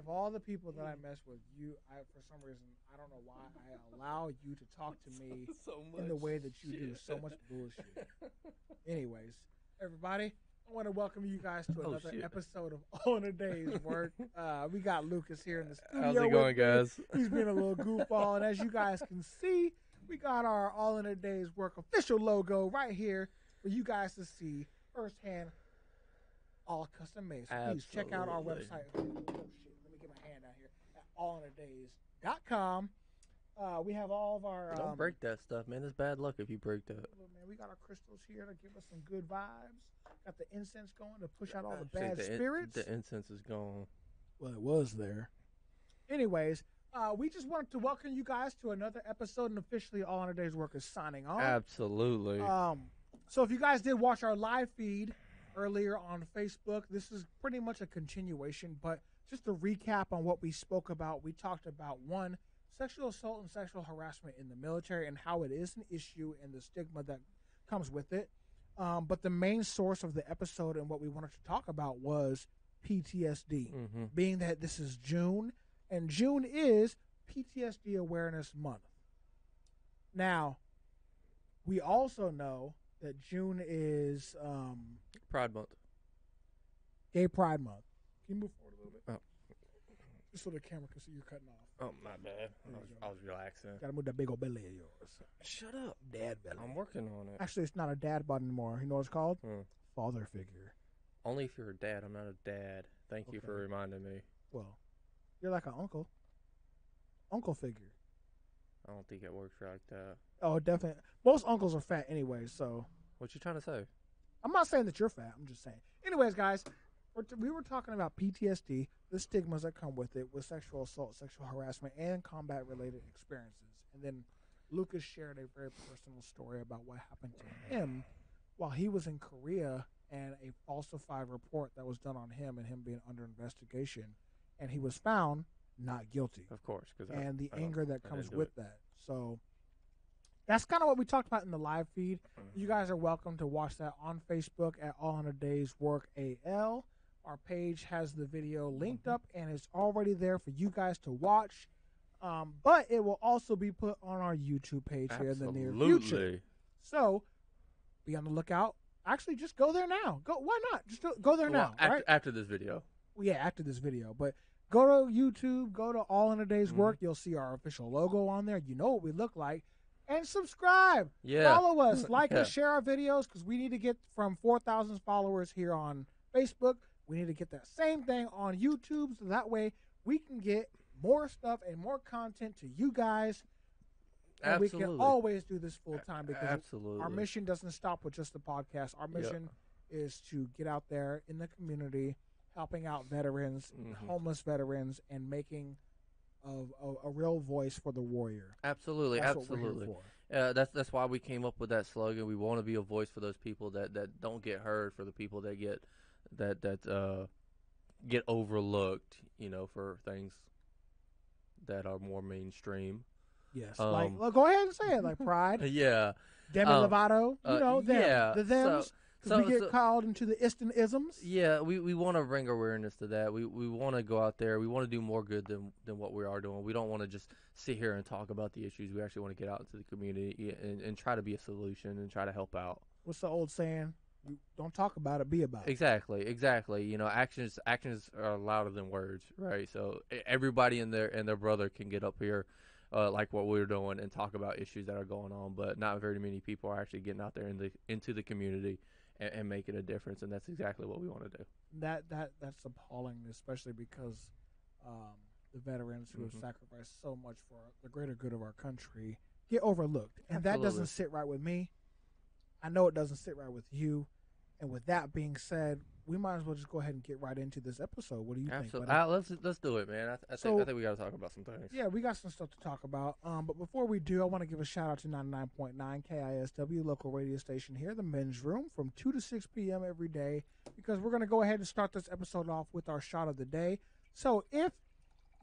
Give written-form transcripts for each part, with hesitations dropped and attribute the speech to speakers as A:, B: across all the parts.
A: all the people that I mess with, for some reason, I don't know why I allow you to talk to me in the way that you do. So much bullshit. Anyways, everybody, I want to welcome you guys to another episode of All in a Day's Work. We got Lucas here in the studio.
B: How's it going, guys?
A: He's been a little goofball, and as you guys can see, we got our All in a Day's Work official logo right here for you guys to see firsthand. All custom made. So please check out our website. Oh shit! Let me get my hand out here at allinadays.com. We have all of our.
B: Don't break that stuff, man. It's bad luck if you break that.
A: Man, we got our crystals here to give us some good vibes. Got the incense going to push out all the bad spirits.
B: The incense is gone.
A: Well, it was there. Anyways, we just wanted to welcome you guys to another episode, and officially All in a Day's Work is signing on.
B: Absolutely.
A: So if you guys did watch our live feed earlier on Facebook, this is pretty much a continuation, but just to recap on what we spoke about, we talked about one, sexual assault and sexual harassment in the military and how it is an issue and the stigma that comes with it. But the main source of the episode and what we wanted to talk about was PTSD, being that this is June, and June is PTSD Awareness Month. Now, we also know that June is
B: Pride Month.
A: Gay Pride Month. Can you move forward a little bit? Oh. Just so the camera can see you're cutting off.
B: Oh, my bad. I was relaxing.
A: Gotta move that big old belly of yours.
B: Shut up.
A: Dad belly.
B: I'm working on it.
A: Actually, it's not a dad bod anymore. You know what it's called? Father figure.
B: Only if you're a dad. I'm not a dad. Thank you for reminding me.
A: Well, you're like an uncle. Uncle figure.
B: I don't think it works like that.
A: Oh, definitely. Most uncles are fat anyway, so.
B: What you trying to say?
A: I'm not saying that you're fat. I'm just saying. Anyways, guys, we were talking about PTSD, the stigmas that come with it, with sexual assault, sexual harassment, and combat-related experiences. And then Lucas shared a very personal story about what happened to him while he was in Korea and a falsified report that was done on him and him being under investigation. And he was found not guilty.
B: Of course.
A: And the anger that comes with that. So that's kind of what we talked about in the live feed. You guys are welcome to watch that on Facebook at All in a Day's Work AL. Our page has the video linked up, and it's already there for you guys to watch. But it will also be put on our YouTube page here in the near future. So be on the lookout. Actually, just go there now. Why not? Just go there now.
B: After this video.
A: Well, yeah, after this video. But go to YouTube, go to All in a Day's Work. You'll see our official logo on there. You know what we look like. And subscribe.
B: Yeah.
A: Follow us. Like and share our videos because we need to get from 4,000 followers here on Facebook. We need to get that same thing on YouTube so that way we can get more stuff and more content to you guys. And we can always do this full time because our mission doesn't stop with just the podcast. Our mission is to get out there in the community, helping out veterans, homeless veterans, and making a real voice for the warrior.
B: Absolutely. That's why we came up with that slogan. We want to be a voice for those people that don't get heard, for the people that get overlooked, for things that are more mainstream.
A: Yes. Well, go ahead and say it, like Pride.
B: Yeah.
A: Demi Lovato. Them.
B: Yeah.
A: The thems. So we get called into the isms.
B: Yeah, we want to bring awareness to that. We want to go out there. We want to do more good than what we are doing. We don't want to just sit here and talk about the issues. We actually want to get out into the community and try to be a solution and try to help out.
A: What's the old saying? You don't talk about it, be about it.
B: Exactly. Actions are louder than words, right? So everybody and their brother can get up here, like what we're doing, and talk about issues that are going on. But not very many people are actually getting out there into the community and making a difference, and that's exactly what we want to do.
A: That's appalling, especially because the veterans who have sacrificed so much for the greater good of our country get overlooked, and that doesn't sit right with me. I know it doesn't sit right with you. And with that being said, we might as well just go ahead and get right into this episode. What do you think?
B: Let's do it, man. I think we got to talk about some things.
A: Yeah, we got some stuff to talk about. But before we do, I want to give a shout out to 99.9 KISW, local radio station here, the Men's Room, from 2 to 6 p.m. every day, because we're going to go ahead and start this episode off with our shot of the day. So if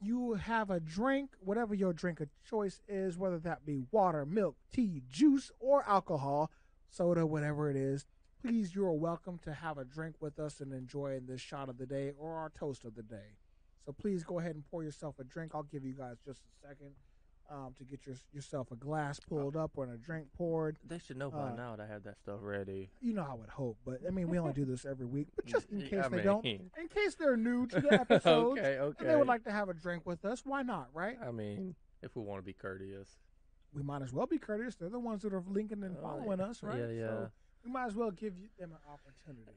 A: you have a drink, whatever your drink of choice is, whether that be water, milk, tea, juice, or alcohol, soda, whatever it is, please, you are welcome to have a drink with us and enjoy this shot of the day or our toast of the day. So please go ahead and pour yourself a drink. I'll give you guys just a second to get yourself a glass pulled up or a drink poured.
B: They should know by now to have that stuff ready.
A: You know, I would hope, but I mean, we only do this every week. But just in case
B: I
A: they don't,
B: mean-
A: in case they're new to the episode,
B: Okay.
A: and they would like to have a drink with us, why not, right?
B: I mean, if we want to be courteous.
A: We might as well be courteous. They're the ones that are linking and following us, right?
B: Yeah.
A: So we might as well give them an opportunity.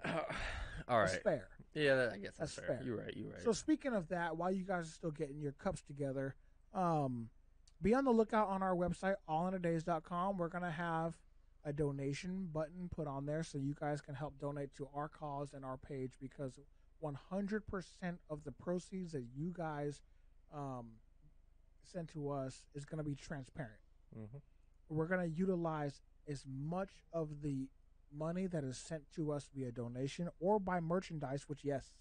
B: All right.
A: That's fair.
B: Yeah, I guess that's
A: fair.
B: You're right.
A: So speaking of that, while you guys are still getting your cups together, be on the lookout on our website, allinadays.com. We're going to have a donation button put on there so you guys can help donate to our cause and our page, because 100% of the proceeds that you guys send to us is going to be transparent.
B: Mm-hmm.
A: We're going to utilize as much of the money that is sent to us via donation or by merchandise, which, yes,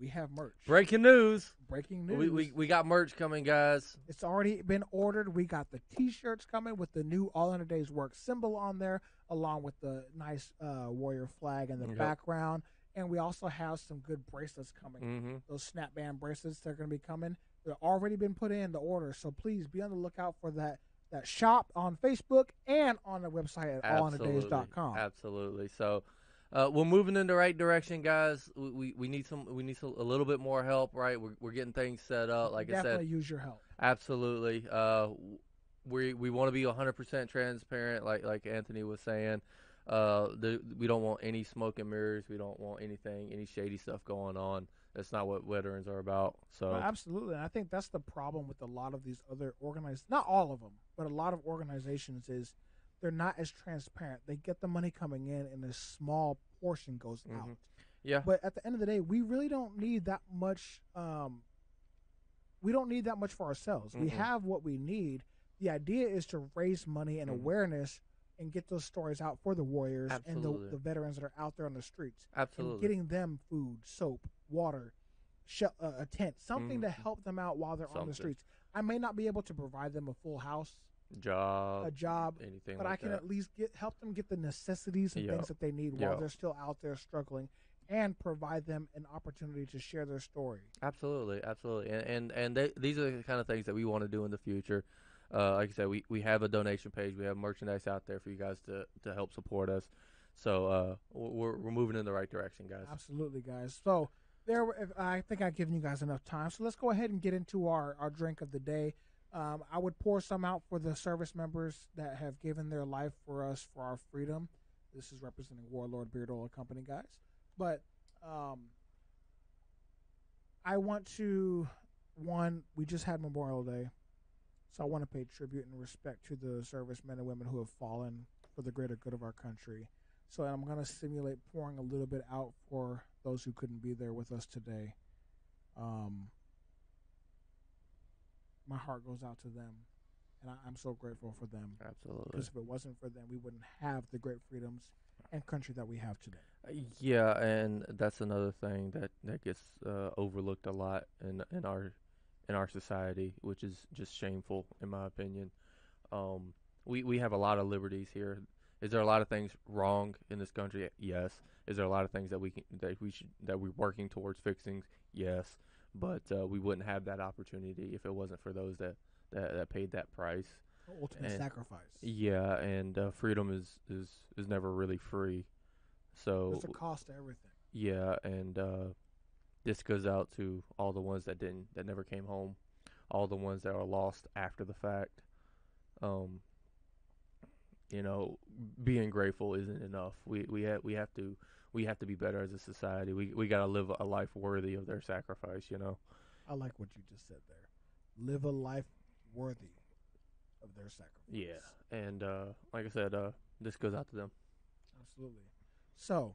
A: we have merch.
B: Breaking news. We got merch coming, guys.
A: It's already been ordered. We got the T-shirts coming with the new All in a Day's Work symbol on there, along with the nice warrior flag in the background. And we also have some good bracelets coming.
B: Mm-hmm.
A: Those snap band bracelets, they're going to be coming. They've already been put in the order. So please be on the lookout for that shop on Facebook and on the website at allinadays.com.
B: Absolutely. So we're moving in the right direction, guys. We need a little bit more help, right? We're getting things set up. Like I said,
A: definitely use your help.
B: Absolutely. We want to be 100% transparent, like Anthony was saying. We don't want any smoke and mirrors. We don't want any shady stuff going on. That's not what veterans are about. So
A: well, absolutely, and I think that's the problem with a lot of these other not all of them, but a lot of organizations is they're not as transparent. They get the money coming in, and a small portion goes out.
B: Yeah.
A: But at the end of the day, we really don't need that much. We don't need that much for ourselves. We have what we need. The idea is to raise money and awareness and get those stories out for the warriors and the veterans that are out there on the streets.
B: Absolutely.
A: And getting them food, soap, water, a tent, something to help them out while they're on the streets. I may not be able to provide them a full house, a job,
B: anything,
A: but
B: like
A: I can
B: that.
A: at least help them get the necessities and things that they need while they're still out there struggling, and provide them an opportunity to share their story.
B: Absolutely. And these are the kind of things that we want to do in the future. Like I said, we have a donation page. We have merchandise out there for you guys to help support us. So we're moving in the right direction, guys.
A: Absolutely, guys. So I think I've given you guys enough time. So let's go ahead and get into our drink of the day. I would pour some out for the service members that have given their life for us for our freedom. This is representing Warlord Beardola Company, guys. But I want to, we just had Memorial Day. So I want to pay tribute and respect to the servicemen and women who have fallen for the greater good of our country. So I'm going to simulate pouring a little bit out for those who couldn't be there with us today. My heart goes out to them, and I'm so grateful for them.
B: Absolutely.
A: Because if it wasn't for them, we wouldn't have the great freedoms and country that we have today.
B: Yeah, and that's another thing that gets overlooked a lot in our society, which is just shameful in my opinion. We have a lot of liberties here. Is there a lot of things wrong in this country? Yes. Is there a lot of things that we're working towards fixing? Yes. But we wouldn't have that opportunity if it wasn't for those that paid that price.
A: Ultimate sacrifice.
B: Yeah, and freedom is never really free. So
A: there's a cost to everything.
B: Yeah, and this goes out to all the ones that never came home, all the ones that are lost after the fact. Being grateful isn't enough. We have to be better as a society. We got to live a life worthy of their sacrifice.
A: I like what you just said there. Live a life worthy of their sacrifice.
B: Yeah, and like I said, this goes out to them.
A: Absolutely. So,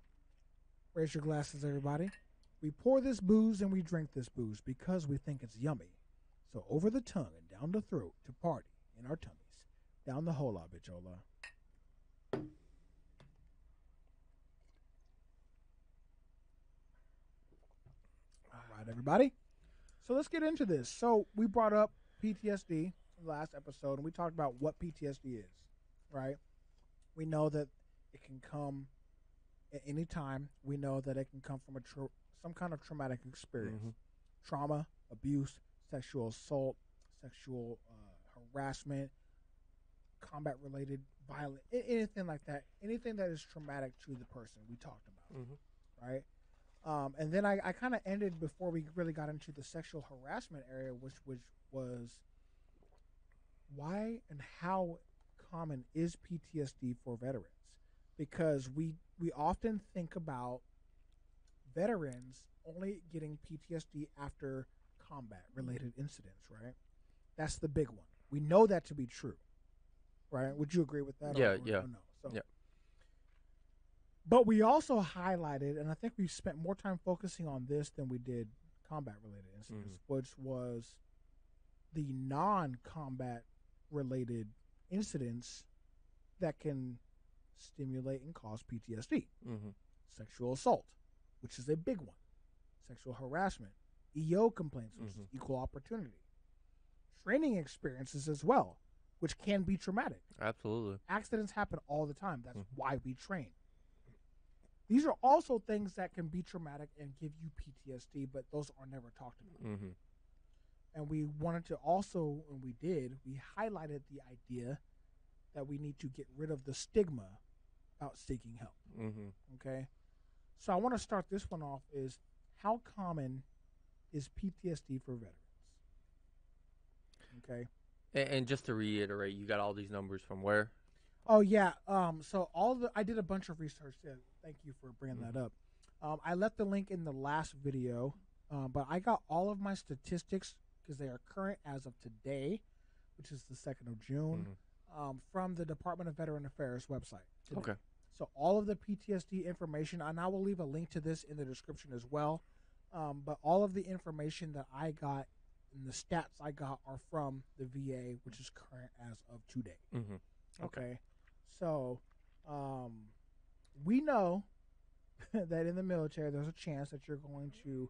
A: raise your glasses, everybody. We pour this booze and we drink this booze because we think it's yummy. So over the tongue and down the throat to party in our tummies. Down the hola, bichola. All right, everybody. So let's get into this. So we brought up PTSD in the last episode, and we talked about what PTSD is, right? We know that it can come at any time. We know that it can come from some kind of traumatic experience. Trauma abuse, sexual assault, sexual harassment, combat-related violence, anything like that, anything that is traumatic to the person we talked about, right? And then I kind of ended before we really got into the sexual harassment area, which was why and how common is PTSD for veterans? Because we often think about veterans only getting PTSD after combat related incidents, right? That's the big one. We know that to be true, right? Would you agree with that?
B: Yeah,
A: or
B: yeah.
A: no? So,
B: Yeah.
A: But we also highlighted, and I think we spent more time focusing on this than we did combat related incidents, which was the non-combat related incidents that can stimulate and cause PTSD. Sexual assault, which is a big one. Sexual harassment, EO complaints, which is equal opportunity. Training experiences as well, which can be traumatic.
B: Absolutely.
A: Accidents happen all the time. That's why we train. These are also things that can be traumatic and give you PTSD, but those are never talked about. And we wanted to also, and we did, we highlighted the idea that we need to get rid of the stigma about seeking help. Okay? So I want to start this one off is, how common is PTSD for veterans? Okay?
B: And just to reiterate, you got all these numbers from where?
A: Oh, yeah. So I did a bunch of research there. Thank you for bringing that up. I left the link in the last video, but I got all of my statistics because they are current as of today, which is the 2nd of June, from the Department of Veteran Affairs website today.
B: Okay.
A: So all of the PTSD information, and I will leave a link to this in the description as well, but all of the information that I got and the stats I got are from the VA, which is current as of today. Okay. So we know that in the military, there's a chance that you're going to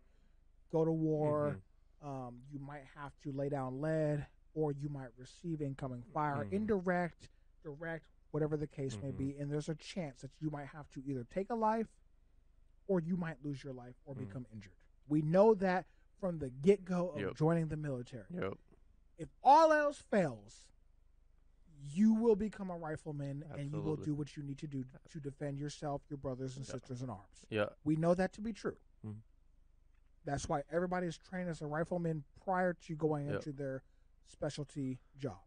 A: go to war. You might have to lay down lead, or you might receive incoming fire, indirect, direct, whatever the case may be. And there's a chance that you might have to either take a life, or you might lose your life or become injured. We know that from the get-go of joining the military. If all else fails, you will become a rifleman. And you will do what you need to do to defend yourself, your brothers and sisters in arms. We know that to be true. That's why everybody is trained as a rifleman prior to going into their specialty job.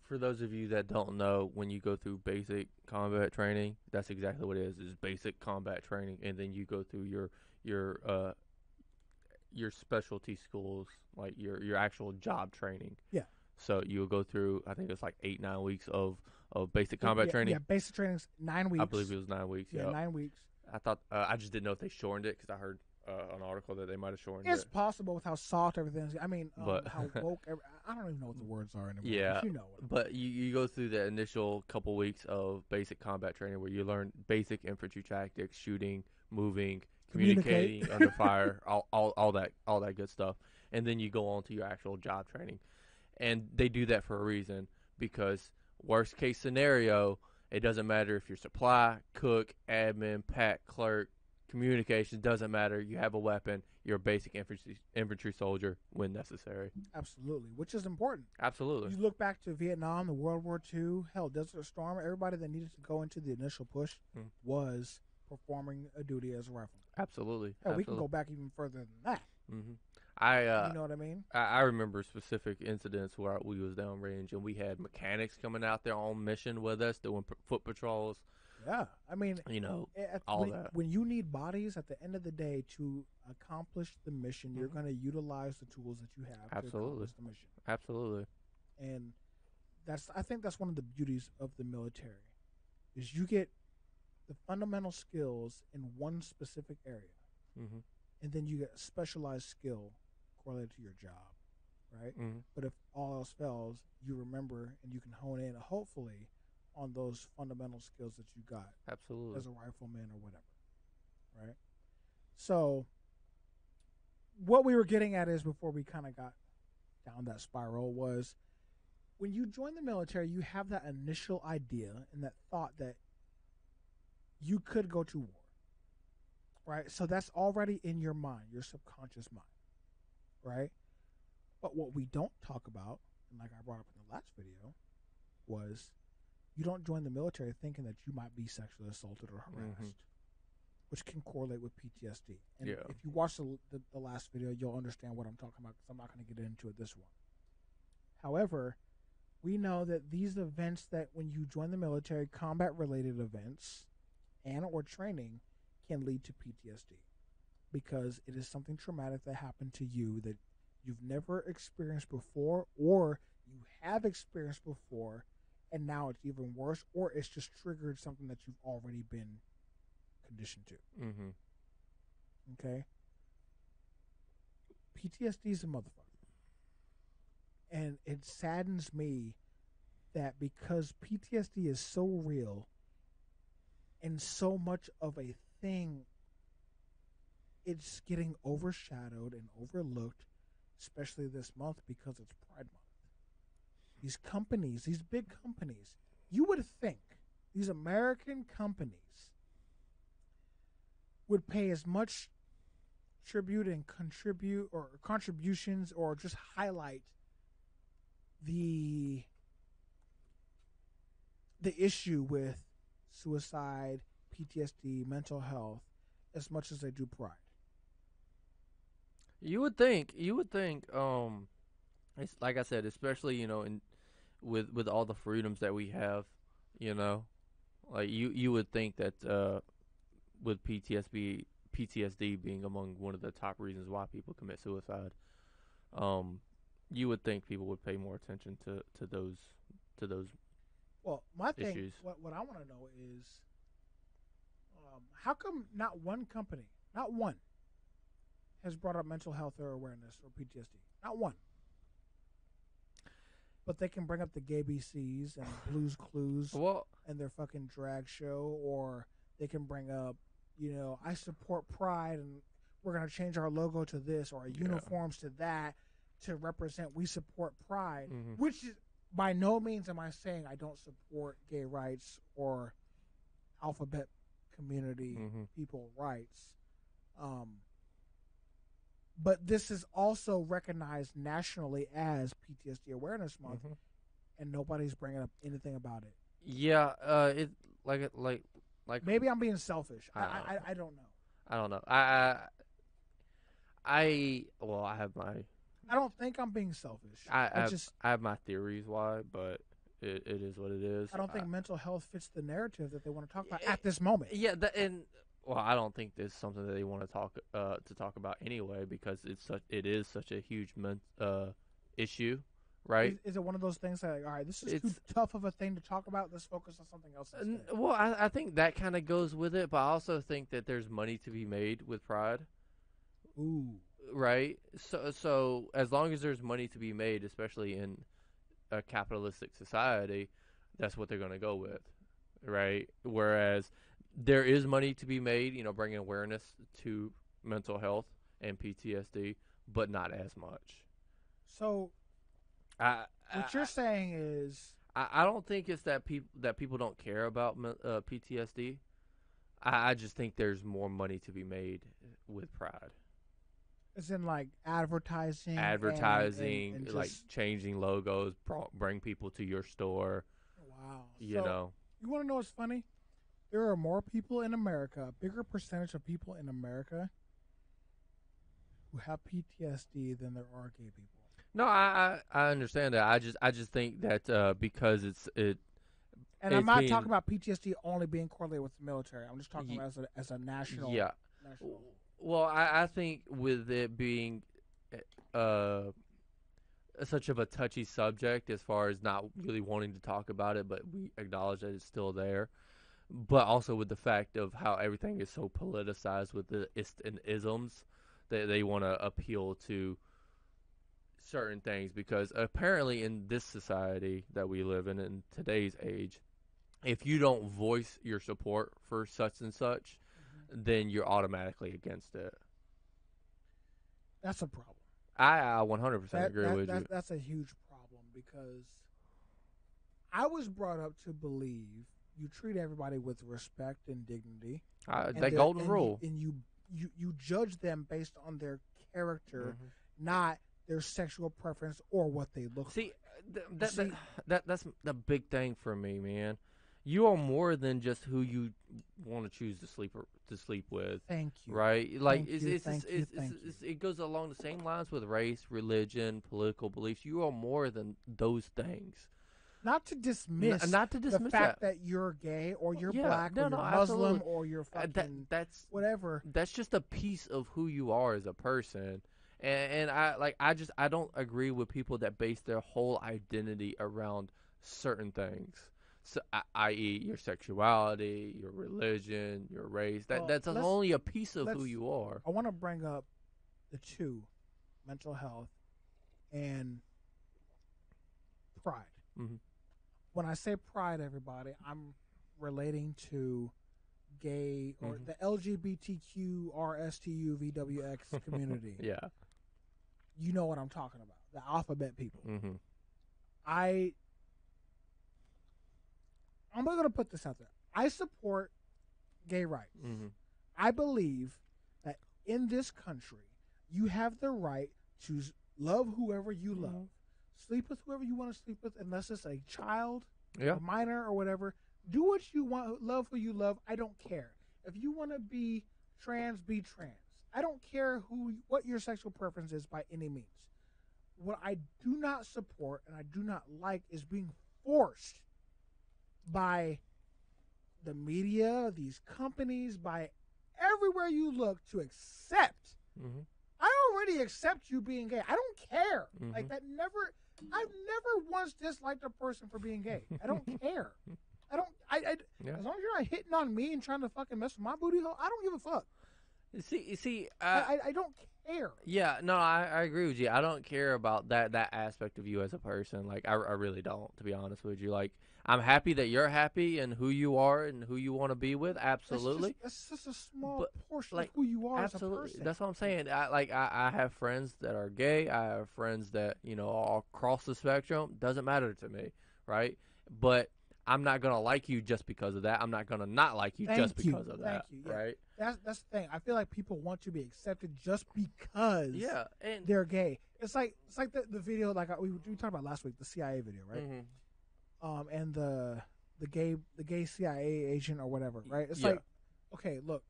B: For those of you that don't know, when you go through basic combat training, that's exactly what it is basic combat training, and then you go through your specialty schools, like your actual job training. So you'll go through, I think it's like 8-9 weeks of basic combat training.
A: Basic training's 9 weeks.
B: I believe it was 9 weeks.
A: 9 weeks.
B: I thought I just didn't know if they shortened it, because I heard an article that they might have shortened it.
A: It's possible with how soft everything is. I mean, how woke. I don't even know what the words are anymore.
B: Yeah,
A: you know it.
B: But you go through the initial couple weeks of basic combat training where you learn basic infantry tactics, shooting, moving, communicating under fire, all that good stuff, and then you go on to your actual job training. And they do that for a reason, because worst case scenario, it doesn't matter if you're supply, cook, admin, pack, clerk, communications, doesn't matter. You have a weapon. You're a basic infantry soldier when necessary.
A: Absolutely, which is important.
B: Absolutely.
A: You look back to Vietnam, the World War II, hell, Desert Storm, everybody that needed to go into the initial push was performing a duty as a rifleman.
B: Absolutely.
A: Hell, we can go back even further than that.
B: You
A: know what I mean?
B: I remember specific incidents where we was downrange and we had mechanics coming out there on mission with us doing foot patrols.
A: Yeah, I mean,
B: that.
A: When you need bodies, at the end of the day, to accomplish the mission, you're going to utilize the tools that you have to accomplish the mission.
B: Absolutely.
A: And I think that's one of the beauties of the military, is you get the fundamental skills in one specific area, and then you get a specialized skill correlated to your job, right? But if all else fails, you remember and you can hone in, hopefully, on those fundamental skills that you got as a rifleman or whatever, right? So what we were getting at is, before we kind of got down that spiral, was when you join the military, you have that initial idea and that thought that you could go to war, right? So that's already in your mind, your subconscious mind, right? But what we don't talk about, and like I brought up in the last video, was you don't join the military thinking that you might be sexually assaulted or harassed, which can correlate with PTSD. And if you watch the last video, you'll understand what I'm talking about because I'm not going to get into it this one. However, we know that these events that when you join the military, combat-related events and or training can lead to PTSD because it is something traumatic that happened to you that you've never experienced before or you have experienced before and now it's even worse or it's just triggered something that you've already been conditioned to. Okay? PTSD is a motherfucker. And it saddens me that because PTSD is so real and so much of a thing, it's getting overshadowed and overlooked, especially this month because it's Pride Month. These companies, these big companies, you would think these American companies would pay as much tribute and contributions or just highlight the issue with suicide, PTSD, mental health as much as they do Pride.
B: You would think it's like I said, especially, with all the freedoms that we have, like you would think that with PTSD being among one of the top reasons why people commit suicide, you would think people would pay more attention to those
A: Well, my thing,
B: issues.
A: what I want to know is, how come not one company, not one, has brought up mental health or awareness or PTSD? Not one. But they can bring up the Gay BCs and Blues Clues and their fucking drag show, or they can bring up, I support Pride and we're going to change our logo to this or our uniforms to that to represent we support Pride, which is by no means am I saying I don't support gay rights or alphabet community people rights. But this is also recognized nationally as PTSD Awareness Month, and nobody's bringing up anything about it.
B: Yeah, it like
A: maybe I'm being selfish. I don't know.
B: I don't know. I have my.
A: I don't think I'm being selfish.
B: I have my theories why, but it is what it is.
A: I don't think mental health fits the narrative that they want to talk about at this moment.
B: Yeah, I don't think this is something that they want to talk about anyway because it is such a huge issue, right?
A: Is it one of those things that, all right, this is too tough of a thing to talk about, let's focus on something else instead?
B: Well, I think that kind of goes with it, but I also think that there's money to be made with Pride.
A: Ooh.
B: Right? So as long as there's money to be made, especially in a capitalistic society, that's what they're going to go with, right? Whereas there is money to be made, bringing awareness to mental health and PTSD, but not as much.
A: So what you're saying is,
B: I don't think it's that people don't care about PTSD. I just think there's more money to be made with Pride.
A: As in, like, advertising, and just,
B: like changing logos, bring people to your store.
A: Wow.
B: You
A: want to know what's funny? There are more people in America, a bigger percentage of people in America who have PTSD than there are gay people.
B: No, I understand that. I just think that because it.
A: And I'm not talking about PTSD only being correlated with the military. I'm just talking about as a national.
B: Yeah.
A: National.
B: Well, I think with it being such of a touchy subject as far as not really wanting to talk about it, but we acknowledge that it's still there. But also with the fact of how everything is so politicized with the isms that they want to appeal to certain things because apparently in this society that we live in today's age, if you don't voice your support for such and such, then you're automatically against it.
A: That's a problem.
B: I 100% agree with you.
A: That's a huge problem because I was brought up to believe you treat everybody with respect and dignity.
B: That golden rule.
A: And you judge them based on their character, not their sexual preference or what they look
B: See,
A: like.
B: that's the big thing for me, man. You are more than just who you want to choose to sleep with.
A: Thank you.
B: Right? Like
A: Thank you.
B: it goes along the same lines with race, religion, political beliefs. You are more than those things.
A: Not to dismiss, the fact that you're gay or you're black or you're Muslim
B: absolutely.
A: or you're fucking
B: That's
A: whatever.
B: That's just a piece of who you are as a person. And I don't agree with people that base their whole identity around certain things. So, i.e., your sexuality, your religion, your race. That's only a piece of who you are.
A: I want to bring up the two, mental health and pride.
B: Mm-hmm.
A: When I say pride, everybody, I'm relating to gay or the LGBTQRSTUVWX community.
B: Yeah.
A: You know what I'm talking about. The alphabet people.
B: Mm-hmm.
A: I'm going to put this out there. I support gay rights.
B: Mm-hmm.
A: I believe that in this country, you have the right to love whoever you love, sleep with whoever you want to sleep with, unless it's a child, a minor, or whatever. Do what you want. Love who you love. I don't care. If you want to be trans, be trans. I don't care what your sexual preference is by any means. What I do not support and I do not like is being forced by the media, these companies, by everywhere you look to accept.
B: Mm-hmm.
A: I already accept you being gay. I don't care.
B: Mm-hmm.
A: Like that never. I've never once disliked a person for being gay. I don't care. As long as you're not hitting on me and trying to fucking mess with my booty hole, I don't give a fuck. I don't care.
B: Yeah, no, I agree with you. I don't care about that aspect of you as a person. Like, I really don't, to be honest with you. Like, I'm happy that you're happy and who you are and who you want to be with. Absolutely.
A: That's just a small portion of who you are as a person.
B: That's what I'm saying. I have friends that are gay. I have friends that, are across the spectrum. Doesn't matter to me, right? But I'm not going to like you just because of that. I'm not going to not like you because of that, right?
A: That's the thing. I feel like people want to be accepted just because
B: and
A: they're gay. It's like the video like we talked about last week, the CIA video, right?
B: Mm-hmm.
A: And the gay CIA agent or whatever, right? It's like, okay, look,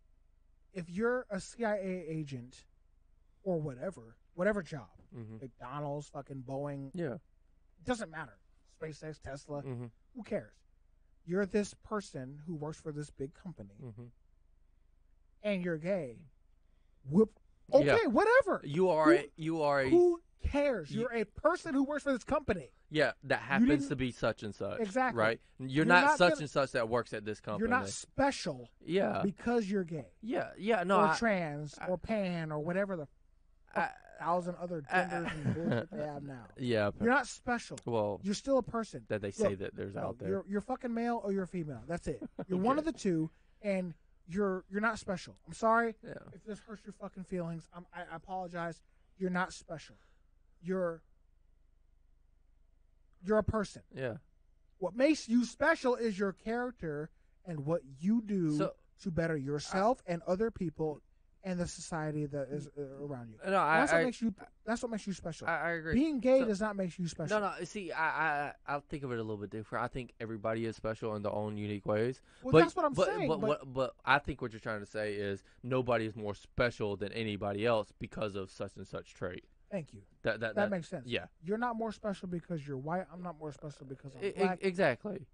A: if you're a CIA agent or whatever job, McDonald's, fucking Boeing, doesn't matter. SpaceX, Tesla, who cares? You're this person who works for this big company, and you're gay. Whatever.
B: You are.
A: Who cares? You're a person who works for this company.
B: Yeah, that happens to be such and such.
A: Exactly.
B: Right? You're not such and such that works at this company.
A: You're not special.
B: Yeah.
A: Because you're gay.
B: Yeah. No.
A: Or trans or pan or whatever the 1,000 other genders and bullshit they have now.
B: Yeah.
A: You're not special.
B: Well,
A: you're still a person.
B: That they say that there's out there.
A: You're fucking male or you're female. That's it. You're one of the two, and you're not special. I'm sorry if this hurts your fucking feelings. I apologize. You're not special. You're a person.
B: Yeah.
A: What makes you special is your character and what you do to better yourself and other people and the society that is around you.
B: No,
A: that's what makes you special.
B: I agree.
A: Being gay does not make you special.
B: No. See, I'll think of it a little bit different. I think everybody is special in their own unique ways.
A: Well, that's what I'm saying.
B: But I think what you're trying to say is nobody is more special than anybody else because of such and such trait.
A: Thank you.
B: That
A: makes sense.
B: Yeah.
A: You're not more special because you're white. I'm not more special because I'm black.
B: Exactly.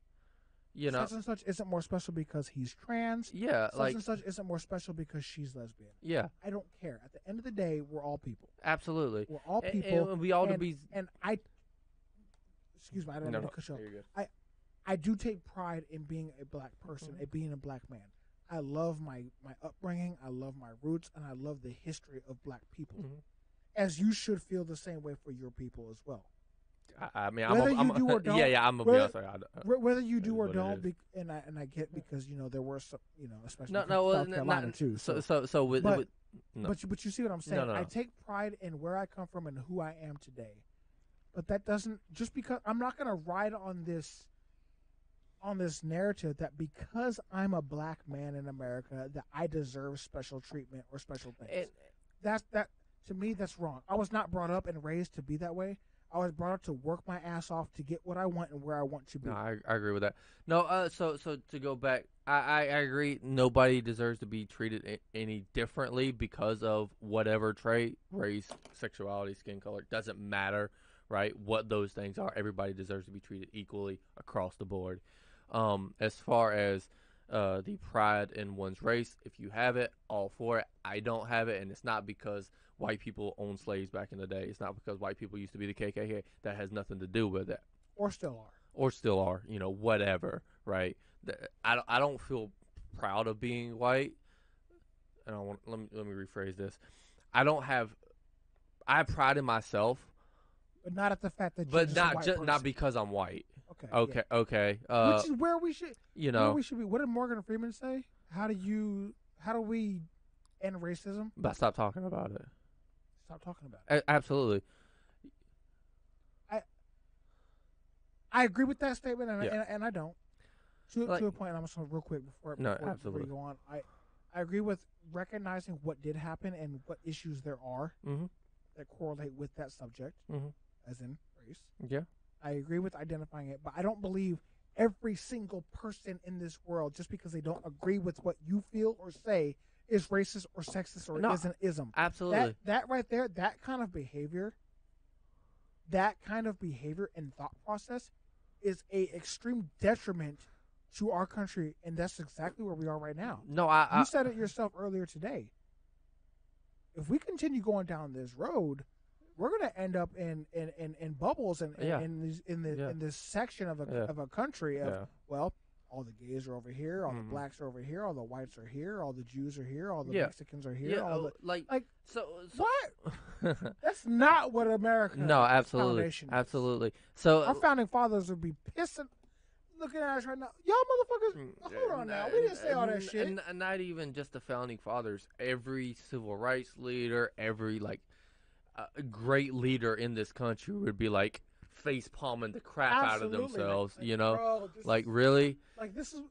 A: Such and such isn't more special because he's trans.
B: Yeah.
A: Such and such isn't more special because she's lesbian.
B: Yeah.
A: I don't care. At the end of the day, we're all people.
B: Absolutely.
A: We're all people.
B: And we all to be.
A: And excuse me, I don't know to cut you off. I do take pride in being a black person, and being a black man. I love my upbringing. I love my roots, and I love the history of black people. As you should feel the same way for your people as well.
B: I mean,
A: whether you do or don't.
B: Yeah, I'm gonna be honest.
A: Whether you do or don't, and I get because there were some, especially South Carolina too. But you see what I'm saying. I take pride in where I come from and who I am today. But that doesn't just because I'm not gonna ride on this narrative that because I'm a black man in America that I deserve special treatment or special things. To me, that's wrong. I was not brought up and raised to be that way. I was brought up to work my ass off to get what I want and where I want to be.
B: No, I agree with that. No, so to go back, I agree. Nobody deserves to be treated any differently because of whatever trait, race, sexuality, skin color. Doesn't matter, right? What those things are. Everybody deserves to be treated equally across the board. As far as the pride in one's race, if you have it, all for it. I don't have it, and it's not because white people owned slaves back in the day. It's not because white people used to be the KKK. That has nothing to do with it.
A: Or still are.
B: Or still are, whatever, right? I don't feel proud of being white. And let me rephrase this. I have pride in myself,
A: but not at the fact that
B: you're not because I'm white. Okay.
A: Yeah.
B: Okay.
A: Which is where we should, where we should be. What did Morgan Freeman say? How do we end racism?
B: But stop talking about it.
A: Stop talking about it.
B: Absolutely.
A: I agree with that statement, and I don't. To a point, and I'm just going to real quick before you go on. I agree with recognizing what did happen and what issues there are that correlate with that subject, as in race.
B: Yeah.
A: I agree with identifying it, but I don't believe every single person in this world, just because they don't agree with what you feel or say, is racist or sexist or ism.
B: Absolutely.
A: That right there, that kind of behavior and thought process is a extreme detriment to our country, and that's exactly where we are right now.
B: No,
A: you said it yourself earlier today. If we continue going down this road, we're going to end up in bubbles and in this section of a country of all the gays are over here, all the blacks are over here, all the whites are here, all the Jews are here, all the Mexicans are here. What? That's not what America.
B: No, absolutely, absolutely. So
A: our founding fathers would be pissing, looking at us right now. Y'all motherfuckers, hold on now. We didn't say all that shit.
B: And not even just the founding fathers. Every civil rights leader, every great leader in this country would be face palming the crap out of themselves.
A: Bro,
B: really.
A: This is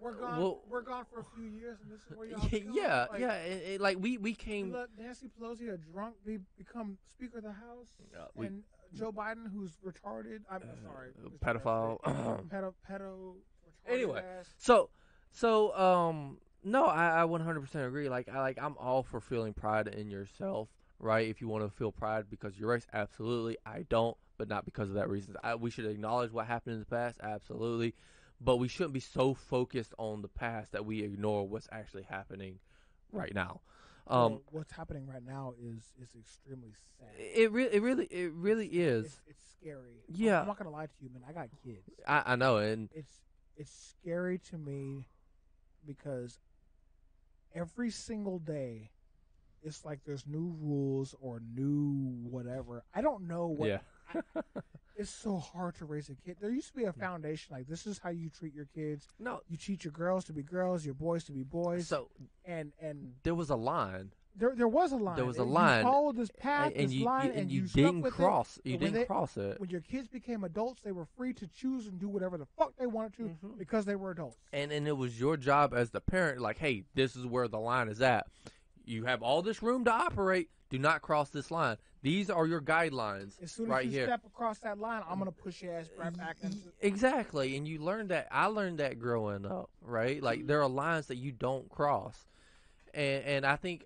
A: we're gone for a few years, and this is where y'all
B: we came.
A: Let Nancy Pelosi, a drunk, become Speaker of the House, and Joe Biden, who's retarded. I'm sorry,
B: pedophile.
A: Pedo.
B: Anyway, so no, I 100% agree. I'm all for feeling pride in yourself, right? If you want to feel pride because of your race, absolutely. I don't, but not because of that reason. We should acknowledge what happened in the past, absolutely. But we shouldn't be so focused on the past that we ignore what's actually happening right now.
A: What's happening right now is extremely sad.
B: It really is.
A: It's scary.
B: Yeah,
A: I'm not gonna lie to you, man. I got kids.
B: I know, and
A: it's scary to me because every single day, it's like there's new rules or new whatever. I don't know what.
B: Yeah.
A: It's so hard to raise a kid. There used to be a foundation this is how you treat your kids.
B: No,
A: you teach your girls to be girls, your boys to be boys.
B: So
A: and
B: there was a line.
A: There was a line.
B: There was a line.
A: You followed this path,
B: and
A: you
B: didn't cross.
A: You
B: didn't cross it.
A: When your kids became adults, they were free to choose and do whatever the fuck they wanted to because they were adults. And
B: it was your job as the parent, hey, this is where the line is at. You have all this room to operate. Do not cross this line. These are your guidelines.
A: As soon as
B: right
A: you
B: here.
A: step across that line, I'm gonna push your ass right back into.
B: Exactly, and you learned that. I learned that growing up, right? There are lines that you don't cross, and I think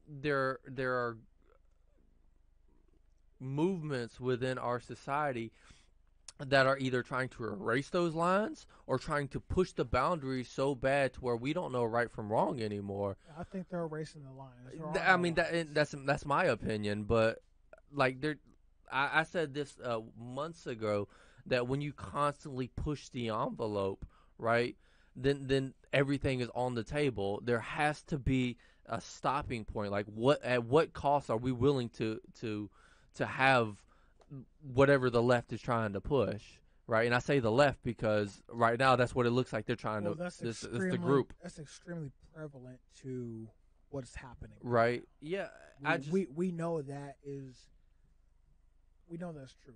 B: there are movements within our society that are either trying to erase those lines or trying to push the boundaries so bad to where we don't know right from wrong anymore.
A: I think they're erasing the lines.
B: That's my opinion, but I said this months ago that when you constantly push the envelope, right, then everything is on the table. There has to be a stopping point. At what cost are we willing to have whatever the left is trying to push, right? And I say the left because right now that's what it looks like they're trying to. That's the group.
A: That's extremely prevalent to what's happening.
B: Right? Yeah.
A: We know that is. We know that's true,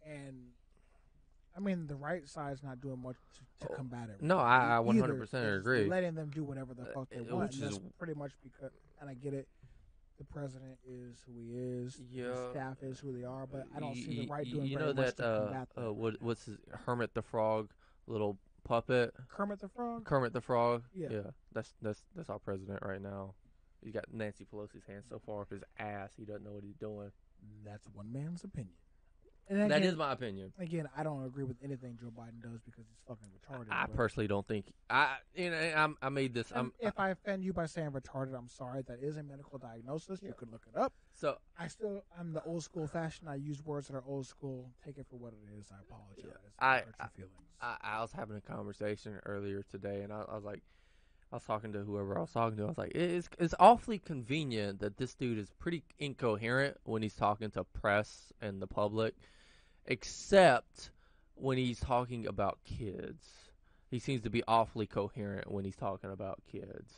A: and I mean the right side's not doing much to combat it.
B: No, I 100% agree.
A: Letting them do whatever the fuck they want. And that's pretty much because, and I get it. the president is who he is,
B: Yeah.
A: his staff is who they are, but I don't see the right
B: You
A: doing
B: know
A: very much
B: that
A: to combat that.
B: what's his Hermit the Frog little puppet?
A: Kermit the Frog?
B: Kermit the Frog.
A: Yeah.
B: That's our president right now. He's got Nancy Pelosi's hand so far up his ass, he doesn't know what he's doing.
A: That's one man's opinion. And again,
B: That is my opinion.
A: Again, I don't agree with anything Joe Biden does because he's fucking retarded.
B: I personally don't think I made this.
A: If I offend you by saying retarded, I'm sorry. That is a medical diagnosis. You could look it up.
B: So
A: I'm the old school fashion. I use words that are old school. Take it for what it is. I apologize.
B: I
A: hurt your feelings.
B: I was having a conversation earlier today, and I was like, I was talking to whoever I was talking to. I was like, it's awfully convenient that this dude is pretty incoherent when he's talking to press and the public, except when he's talking about kids. He seems to be awfully coherent when he's talking about kids.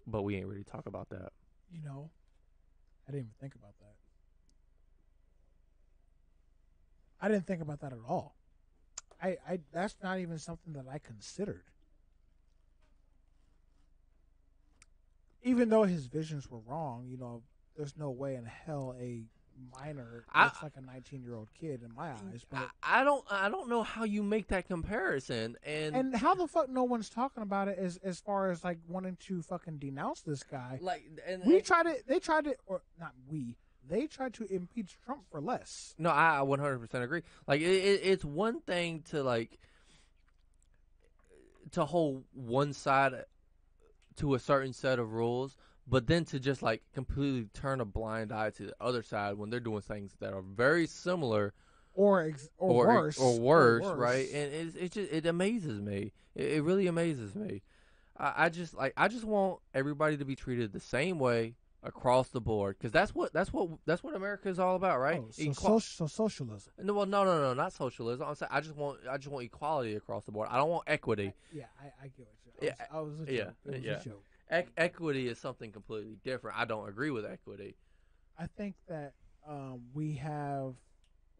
B: But we ain't really talk about that.
A: You know, I didn't even think about that. I didn't think about that at all. I that's not even something that I considered. Even though his visions were wrong, you know, there's no way in hell a minor looks like a 19-year-old kid in my eyes. But
B: I don't know how you make that comparison,
A: and how the fuck no one's talking about it as far as like wanting to fucking denounce this guy.
B: Like,
A: they tried to impeach Trump for less.
B: No, I 100% agree. Like, it's one thing to like to hold one side to a certain set of rules, but then to just like completely turn a blind eye to the other side when they're doing things that are very similar
A: or worse,
B: right? And it amazes me. It really amazes me. I just want everybody to be treated the same way across the board, because that's what America is all about, right?
A: So socialism.
B: No, well, no, not socialism. I'm saying I just want equality across the board. I don't want equity.
A: I get what you. I was a joke. It was a joke.
B: Equity is something completely different. I don't agree with equity.
A: I think that we have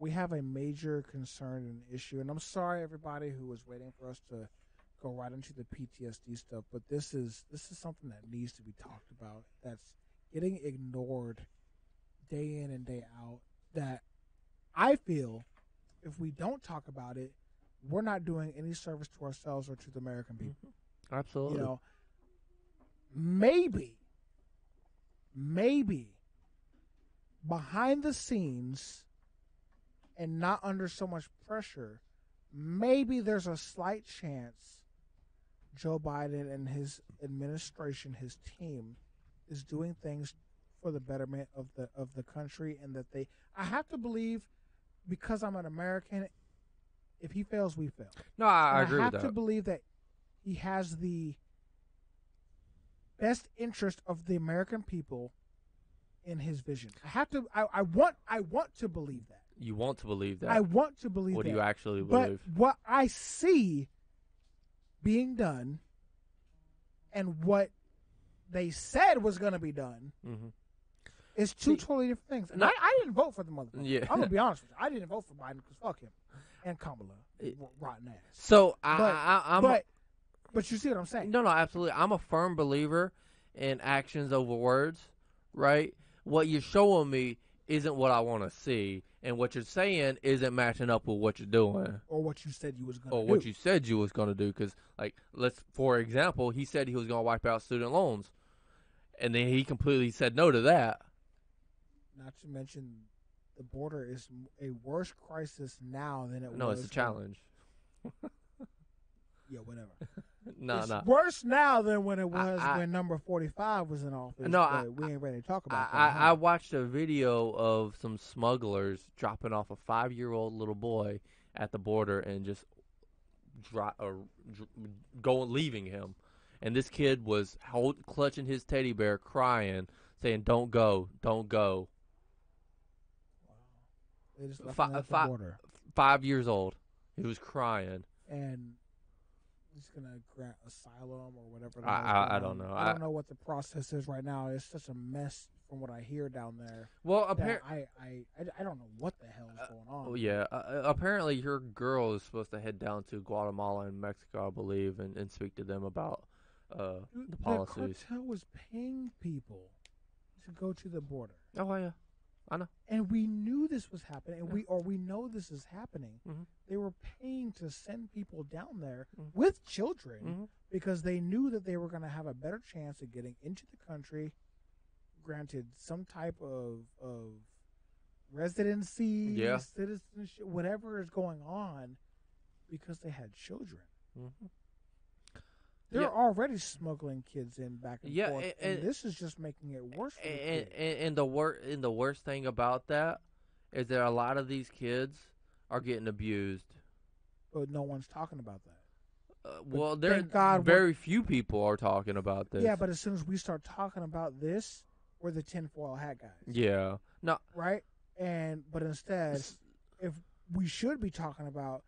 A: a major concern and issue, and I'm sorry everybody who was waiting for us to go right into the PTSD stuff, but this is something that needs to be talked about. That's getting ignored day in and day out, that I feel if we don't talk about it, we're not doing any service to ourselves or to the American people.
B: Mm-hmm. Absolutely.
A: You know, maybe behind the scenes and not under so much pressure, maybe there's a slight chance Joe Biden and his administration, his team, is doing things for the betterment of the country, and that I have to believe, because I'm an American, if he fails, we fail.
B: No, I agree with that.
A: I have to believe that he has the best interest of the American people in his vision. I want to believe that.
B: You want to believe that.
A: I want to believe that.
B: What do you actually believe?
A: But what I see being done and what they said was going to be done is two totally different things. And I didn't vote for the motherfucker.
B: Yeah.
A: I'm going to be honest with you. I didn't vote for Biden because fuck him. And Kamala. Rotten ass.
B: So,
A: but you see what I'm saying?
B: No, absolutely. I'm a firm believer in actions over words, right? What you're showing me isn't what I want to see, and what you're saying isn't matching up with what you're doing.
A: Or what you said you was going to do.
B: Or what you said you was going to do, because, like, for example, he said he was going to wipe out student loans, and then he completely said no to that.
A: Not to mention, the border is a worse crisis now than it was.
B: No, it's a challenge.
A: Yeah, whatever.
B: It's
A: worse now than when it was when number 45 was in office. No, we ain't ready to talk about that.
B: I watched a video of some smugglers dropping off a 5-year-old little boy at the border and just leaving him. And this kid was clutching his teddy bear, crying, saying, "Don't go, don't go."
A: Wow. They just left him at the border.
B: 5 years old. He was crying.
A: And he's gonna grant asylum or whatever.
B: I don't know.
A: I don't know what the process is right now. It's such a mess from what I hear down there.
B: Well,
A: I don't know what the hell is going on.
B: Yeah, apparently your girl is supposed to head down to Guatemala and Mexico, I believe, and speak to them about the policies.
A: The cartel was paying people to go to the border.
B: Oh yeah, I know.
A: And we knew this was happening, and we know this is happening.
B: Mm-hmm.
A: They were paying to send people down there
B: Mm-hmm.
A: with children
B: Mm-hmm.
A: because they knew that they were going to have a better chance of getting into the country, granted some type of residency, citizenship, whatever is going on, because they had children.
B: Mm-hmm.
A: They're already smuggling kids in back and forth, and this is just making it worse for the kids.
B: And the worst thing about that is that a lot of these kids are getting abused.
A: But no one's talking about that.
B: Well, very few people are talking about this.
A: Yeah, but as soon as we start talking about this, we're the tinfoil hat guys.
B: Yeah. No.
A: Right? But instead, if we should be talking about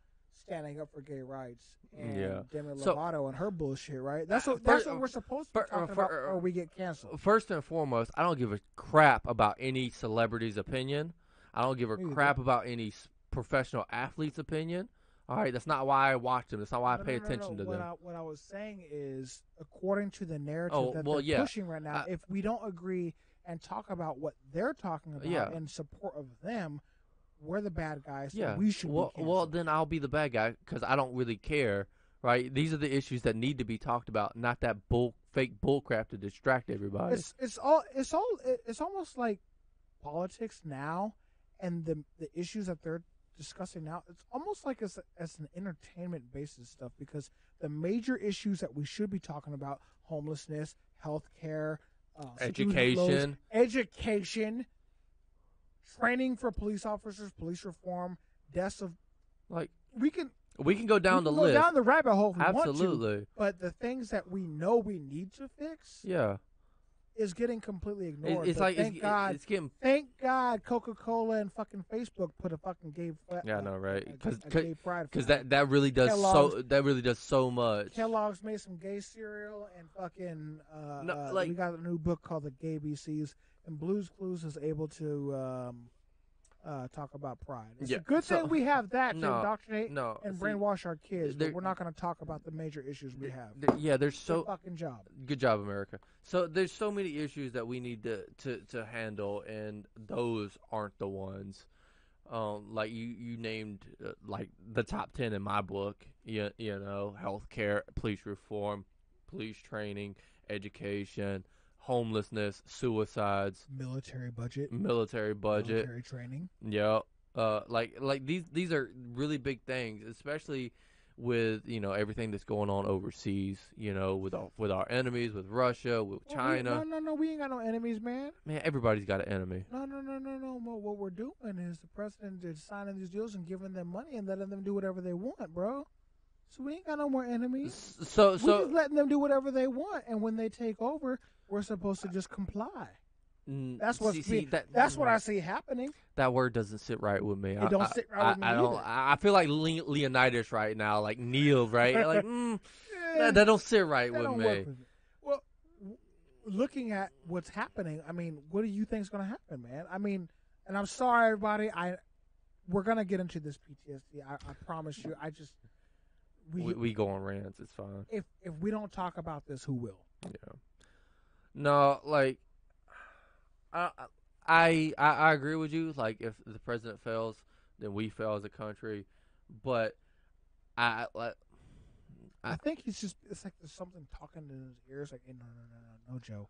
A: standing up for gay rights and Demi Lovato and her bullshit, right? That's what we're supposed to be talking about, or we get canceled.
B: First and foremost, I don't give a crap about any celebrity's opinion. I don't give a crap about any professional athlete's opinion. All right, that's not why I watch them. That's not why I pay attention to them.
A: What I was saying is, according to the narrative that they're pushing right now, if we don't agree and talk about what they're talking about in support of them, we're the bad guys. Yeah, we should.
B: Well, then I'll be the bad guy because I don't really care, right? These are the issues that need to be talked about, not that fake bullcrap to distract everybody.
A: It's almost like politics now, and the issues that they're discussing now. It's almost like as an entertainment basis stuff, because the major issues that we should be talking about: homelessness, healthcare, education. Training for police officers, police reform, deaths of we can
B: go down the list.
A: Go down the rabbit hole if we
B: Absolutely.
A: Want to, but the things that we know we need to fix, is getting completely ignored. Thank God, Coca-Cola and fucking Facebook put a fucking gay.
B: Yeah, I know, right? Because that really does so much.
A: Kellogg's made some gay cereal, and fucking we got a new book called The Gay BCs. And Blue's Clues is able to talk about pride. It's a good thing we have that to indoctrinate and brainwash our kids, but we're not going to talk about the major issues we have.
B: There's
A: good fucking job.
B: Good job, America. So there's so many issues that we need to handle, and those aren't the ones. Like you named like the top 10 in my book. You know, healthcare, police reform, police training, education, homelessness, suicides,
A: military budget,
B: military
A: training.
B: Yeah, like these are really big things, especially with everything that's going on overseas. With our enemies, with Russia, with China.
A: No, we ain't got no enemies, man.
B: Man, everybody's got an enemy.
A: No. What we're doing is the president is signing these deals and giving them money and letting them do whatever they want, bro. So we ain't got no more enemies. We're just letting them do whatever they want, and when they take over, we're supposed to just comply. That's what I see happening.
B: That word doesn't sit right with me.
A: It don't sit right with me either.
B: I feel like Leonidas right now, like Neil, right? Like that don't sit right with me.
A: Well, looking at what's happening, I mean, what do you think is going to happen, man? I mean, and I'm sorry, everybody. We're going to get into this PTSD. I promise you. We
B: go on rants. It's fine.
A: If we don't talk about this, who will?
B: Yeah. No, like I agree with you. Like, if the president fails, then we fail as a country. But I
A: think it's like there's something talking in his ears. Like, no, Joe,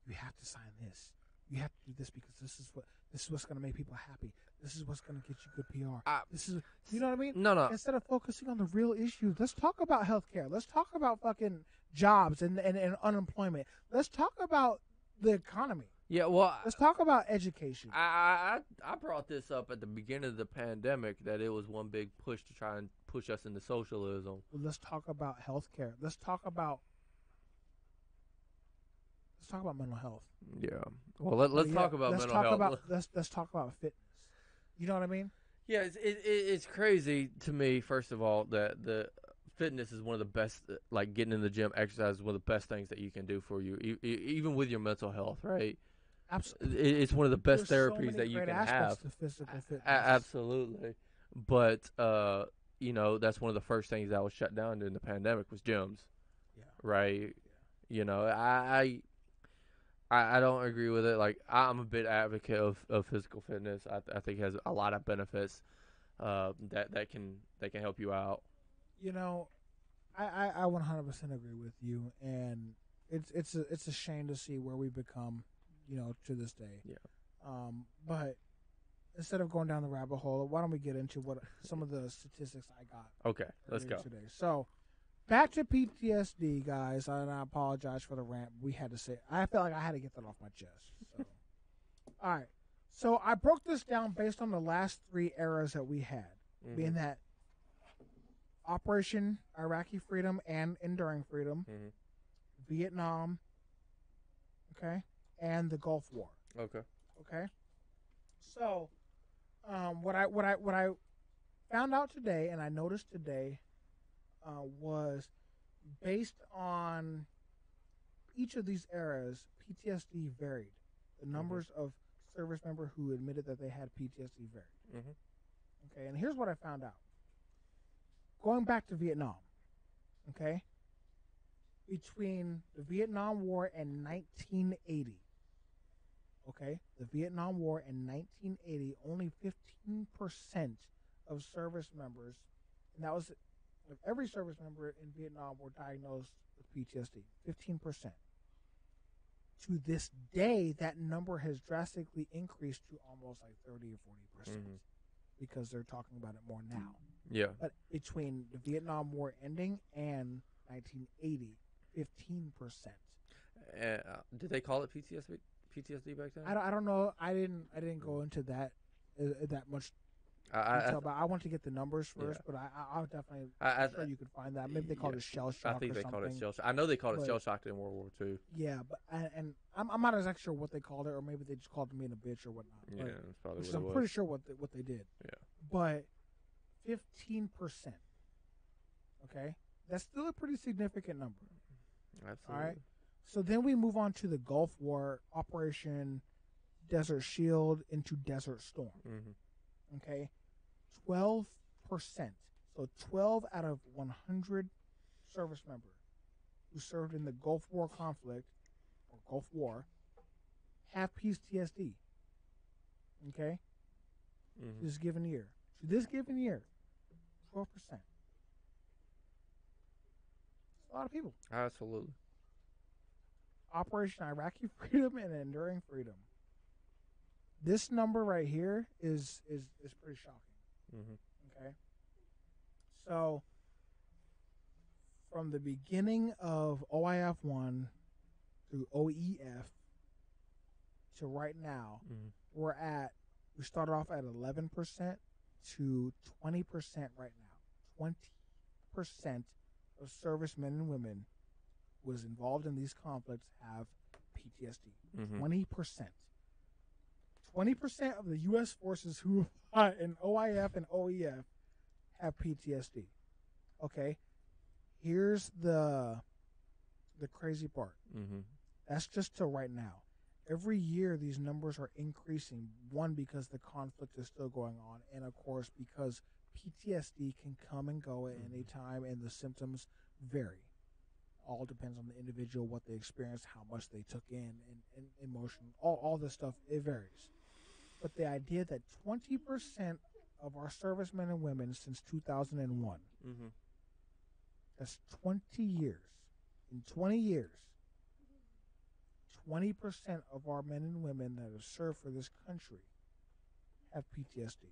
A: you have to sign this. You have to do this because this is what's going to make people happy. This is what's going to get you good PR. This is, you know what I mean?
B: No.
A: Instead of focusing on the real issues, let's talk about healthcare. Let's talk about fucking jobs and unemployment. Let's talk about the economy.
B: Yeah, well,
A: let's talk about education.
B: I brought this up at the beginning of the pandemic that it was one big push to try and push us into socialism.
A: Well, let's talk about healthcare. Let's talk about mental health.
B: Yeah. Well, let's talk about mental health.
A: Let's talk about fitness. You know what I mean?
B: Yeah, it's crazy to me. First of all, that the fitness is one of the best. Like, getting in the gym, exercise is one of the best things that you can do for you, even with your mental health, right?
A: Absolutely.
B: It's one of the best
A: There's
B: therapies
A: so
B: that you
A: great
B: can
A: aspects
B: have.
A: to physical fitness.
B: Absolutely. But that's one of the first things that was shut down during the pandemic was gyms.
A: Yeah.
B: Right. You know, I don't agree with it. Like, I'm a big advocate of physical fitness. I think it has a lot of benefits that can help you out.
A: You know, I 100% agree with you, and it's a shame to see where we become, to this day.
B: Yeah.
A: But instead of going down the rabbit hole, why don't we get into what some of the statistics I got?
B: Okay, let's go
A: today. So, back to PTSD, guys, and I apologize for the rant. We had to say, I felt like I had to get that off my chest. So, all right. So I broke this down based on the last 3 eras that we had, being that Operation Iraqi Freedom and Enduring Freedom, Vietnam, okay, and the Gulf War. Okay. So, what I found out today, and I noticed today, was based on each of these eras, PTSD varied. The numbers of service members who admitted that they had PTSD varied. Okay, and here's what I found out. Going back to Vietnam, okay, between the Vietnam War and 1980, okay, the Vietnam War in 1980, only 15% of service members, and that was of every service member in Vietnam were diagnosed with PTSD, 15%. To this day, that number has drastically increased to almost like 30 or 40% because they're talking about it more now.
B: Yeah.
A: But between the Vietnam War ending and 1980, 15%.
B: Did they call it PTSD back then?
A: I don't know. I didn't go into that much detail, but I want to get the numbers first. But I'll definitely. I'm sure you could find that. Maybe they called it shell shock.
B: I think they
A: called
B: it shell shock. I know they called it shell shock in World War II.
A: Yeah, but and I'm not exactly sure what they called it, or maybe they just called me a bitch or whatnot.
B: Yeah, that's probably what it
A: I'm
B: was.
A: pretty sure what they did.
B: Yeah.
A: But 15%. Okay, that's still a pretty significant number.
B: Absolutely.
A: All right. So then we move on to the Gulf War, Operation Desert Shield into Desert Storm. Okay, 12%. So 12 out of 100 service members who served in the Gulf War conflict or Gulf War have PTSD. Okay, this given year. To this given year, 12%. That's a lot of people.
B: Absolutely.
A: Operation Iraqi Freedom and Enduring Freedom. This number right here is pretty shocking. Okay, so from the beginning of OIF 1 through OEF to right now, we started off at 11% to 20% right now. 20% of servicemen and women was involved in these conflicts have PTSD. 20%. 20% of the U.S. forces who fought in OIF and OEF have PTSD. Okay, here's the crazy part. That's just till right now. Every year, these numbers are increasing. One, because the conflict is still going on, and of course, because PTSD can come and go at any time, and the symptoms vary. All depends on the individual, what they experienced, how much they took in, and emotion. All this stuff, it varies. But the idea that 20% of our servicemen and women since 2001, that's 20 years. In 20 years, 20% of our men and women that have served for this country have PTSD.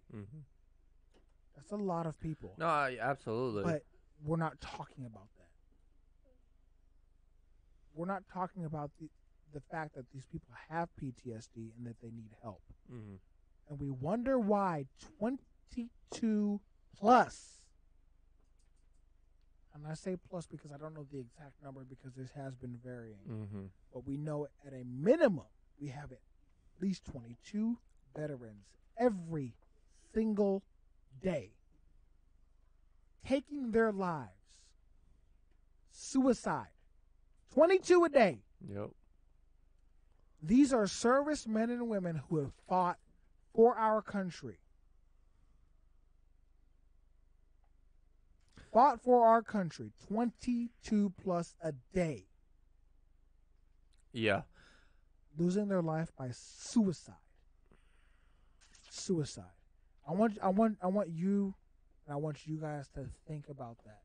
A: That's a lot of people.
B: No, absolutely.
A: But we're not talking about that. We're not talking about the fact that these people have PTSD and that they need help. And we wonder why 22 plus, and I say plus because I don't know the exact number because this has been varying, but we know at a minimum we have at least 22 veterans every single day taking their lives. Suicide. 22 a day.
B: Yep.
A: These are servicemen and women who have fought for our country. Fought for our country. 22 plus a day.
B: Yeah.
A: Losing their life by suicide. Suicide. I want you, and I want you guys to think about that.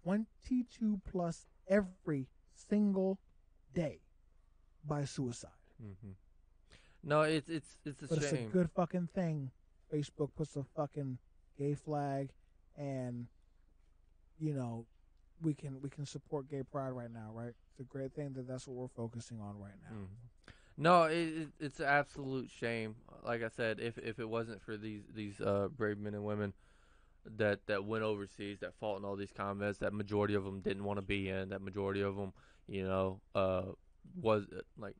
A: 22 plus every single day by suicide.
B: Mm-hmm. No, it's a
A: But it's a
B: shame.
A: good fucking thing. Facebook puts a fucking gay flag, and you know, we can support gay pride right now, right? It's a great thing that's what we're focusing on right now.
B: Mm-hmm. No, it's an absolute shame. Like I said, if it wasn't for these brave men and women that went overseas, that fought in all these combats, that majority of them didn't want to be in, that majority of them, was like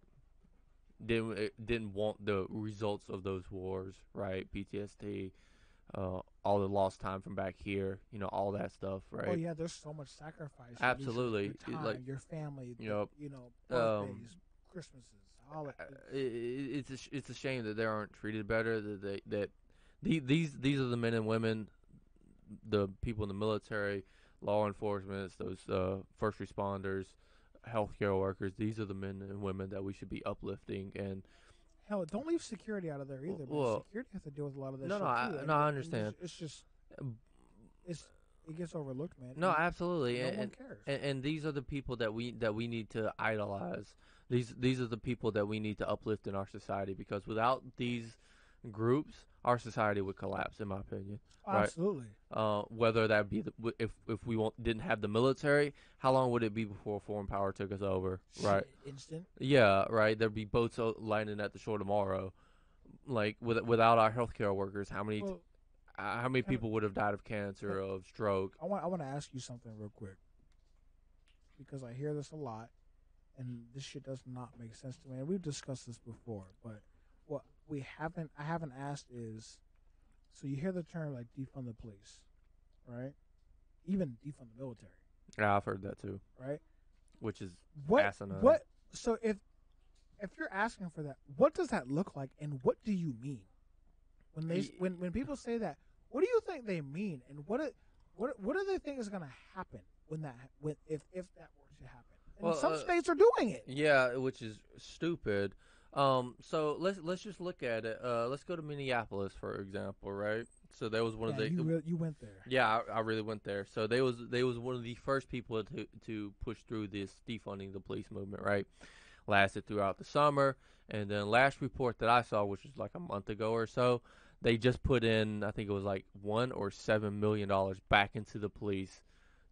B: didn't want the results of those wars, right? PTSD, all the lost time from back here, all that stuff, right?
A: Oh yeah, there's so much sacrifice.
B: Absolutely,
A: your time,
B: like
A: your family,
B: um,
A: birthdays, Christmases, all that.
B: it's a shame that they aren't treated better. These are the men and women, the people in the military, law enforcement, those first responders, healthcare workers. These are the men and women that we should be uplifting. And
A: hell, don't leave security out of there either.
B: Well,
A: security has to deal with a lot of this.
B: no,
A: shit
B: no,
A: too.
B: no, I understand.
A: It's just it gets overlooked, man.
B: No, absolutely.
A: No one cares.
B: And these are the people that we need to idolize. These are the people that we need to uplift in our society, because without these groups, our society would collapse, in my opinion. Right?
A: Absolutely.
B: Whether that be if we didn't have the military, how long would it be before foreign power took us over? Right.
A: Instant.
B: Yeah. Right. There'd be boats lining at the shore tomorrow. Like without our healthcare workers, how many people would have died of cancer, of stroke?
A: I want to ask you something real quick, because I hear this a lot, and this shit does not make sense to me. And we've discussed this before, but what I haven't asked is, so you hear the term like defund the police, right? Even defund the military.
B: Yeah, I've heard that too.
A: Right?
B: Which is
A: asinine. So if you're asking for that, what does that look like, and what do you mean when people say that? What do you think they mean, and what do they think is going to happen if that were to happen? And some states are doing it.
B: Yeah, which is stupid. So let's just look at it. Let's go to Minneapolis, for example, right? So there was one of the
A: you went there.
B: Yeah, I really went there. So they was one of the first people to push through this defunding the police movement, right? Lasted throughout the summer, and then last report that I saw, which was like a month ago or so, they just put in, I think it was like $1 or $7 million back into the police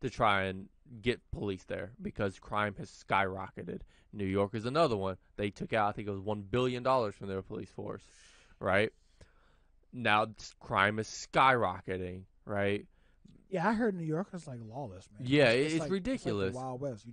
B: to try and get police there, because crime has skyrocketed. New York is another one. They took out, I think it was $1 billion from their police force, right? Now crime is skyrocketing, right?
A: Yeah, I heard New York is like lawless, man.
B: Yeah, it's ridiculous.
A: It's like the Wild West.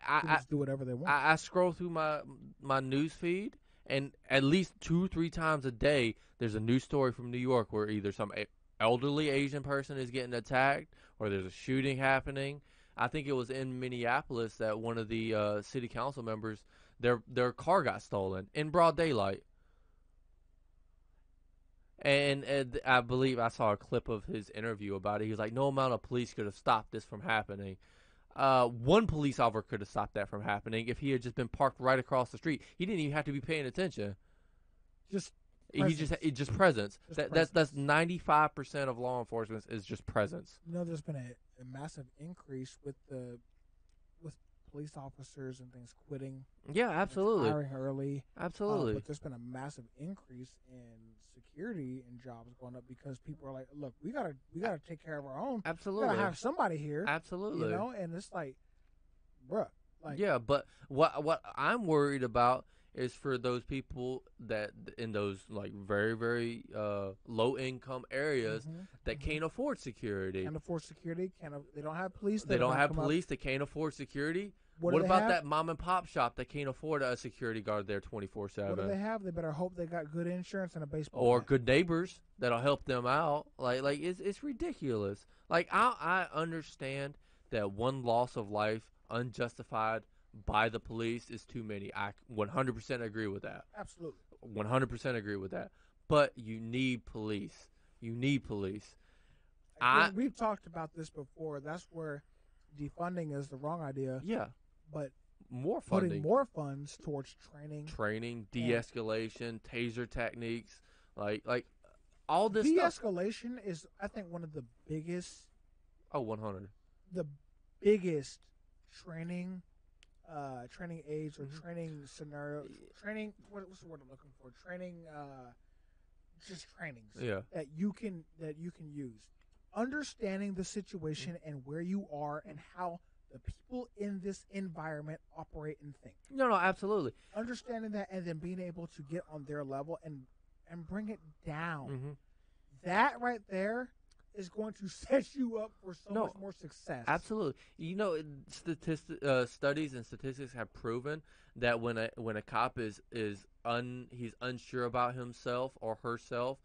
B: I
A: just do whatever they want.
B: I scroll through my news feed, and at least 2-3 times a day, there's a news story from New York where either some elderly Asian person is getting attacked, or there's a shooting happening. I think it was in Minneapolis that one of the city council members, their car got stolen in broad daylight. And I believe I saw a clip of his interview about it. He was like, no amount of police could have stopped this from happening. One police officer could have stopped that from happening if he had just been parked right across the street. He didn't even have to be paying attention.
A: Just
B: presence. That's 95% of law enforcement is just presence.
A: There's been a massive increase with police officers and things quitting.
B: Yeah, absolutely.
A: Hiring early.
B: Absolutely.
A: But there's been a massive increase in security and jobs going up, because people are like, look, we gotta take care of our own.
B: Absolutely.
A: We gotta have somebody here.
B: Absolutely.
A: And it's like, bruh.
B: Yeah, but what I'm worried about is for those people that in those like very, very low income areas that can't afford security.
A: Can't afford security. They don't have police.
B: They don't have police. They can't afford security. What about that mom and pop shop that can't afford a security guard there 24/7?
A: What do they have? They better hope they got good insurance and a baseball
B: or
A: bat.
B: Good neighbors that'll help them out. Like it's ridiculous. Like I understand that one loss of life unjustified by the police is too many. I 100% agree with that.
A: Absolutely.
B: 100% agree with that. But you need police. You need police.
A: We've talked about this before. That's where defunding is the wrong idea.
B: Yeah.
A: But
B: more
A: putting
B: funding,
A: more funds towards training,
B: de-escalation, taser techniques, like all this stuff.
A: de-escalation is, I think, one of the biggest,
B: Oh, 100.
A: the biggest training, training aids or training scenario, training. What's the word I'm looking for? Training, just trainings.
B: Yeah.
A: That you can use. Understanding the situation and where you are and how the people in this environment operate and think.
B: No, absolutely.
A: Understanding that and then being able to get on their level and bring it down.
B: Mm-hmm.
A: That right there is going to set you up for much more success.
B: Absolutely. You know, studies and statistics have proven that when a cop he's unsure about himself or herself,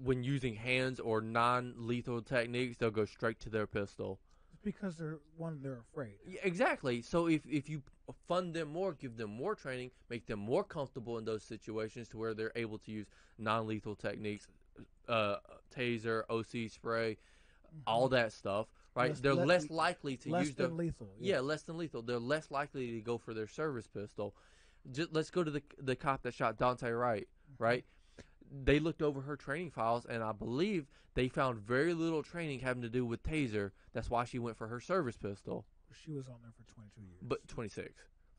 B: when using hands or non-lethal techniques, they'll go straight to their pistol.
A: It's because they're afraid.
B: Yeah, exactly. So if you fund them more, give them more training, make them more comfortable in those situations to where they're able to use non-lethal techniques, taser, OC spray, all that stuff, right? They're less likely to use
A: less than lethal.
B: Yeah, less than lethal. They're less likely to go for their service pistol. Let's go to the cop that shot Dante Wright, right? They looked over her training files, and I believe they found very little training having to do with taser. That's why she went for her service pistol.
A: She was on there for 22 years.
B: But 26.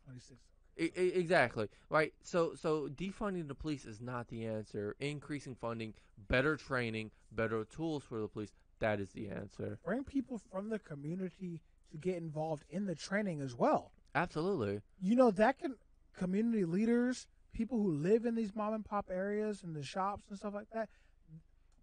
A: 26.
B: Exactly, right? So defunding the police is not the answer. Increasing funding, better training, better tools for the police, that is the answer.
A: Bring people from the community to get involved in the training as well.
B: Absolutely.
A: You know, that can, community leaders, people who live in these mom and pop areas and the shops and stuff like that.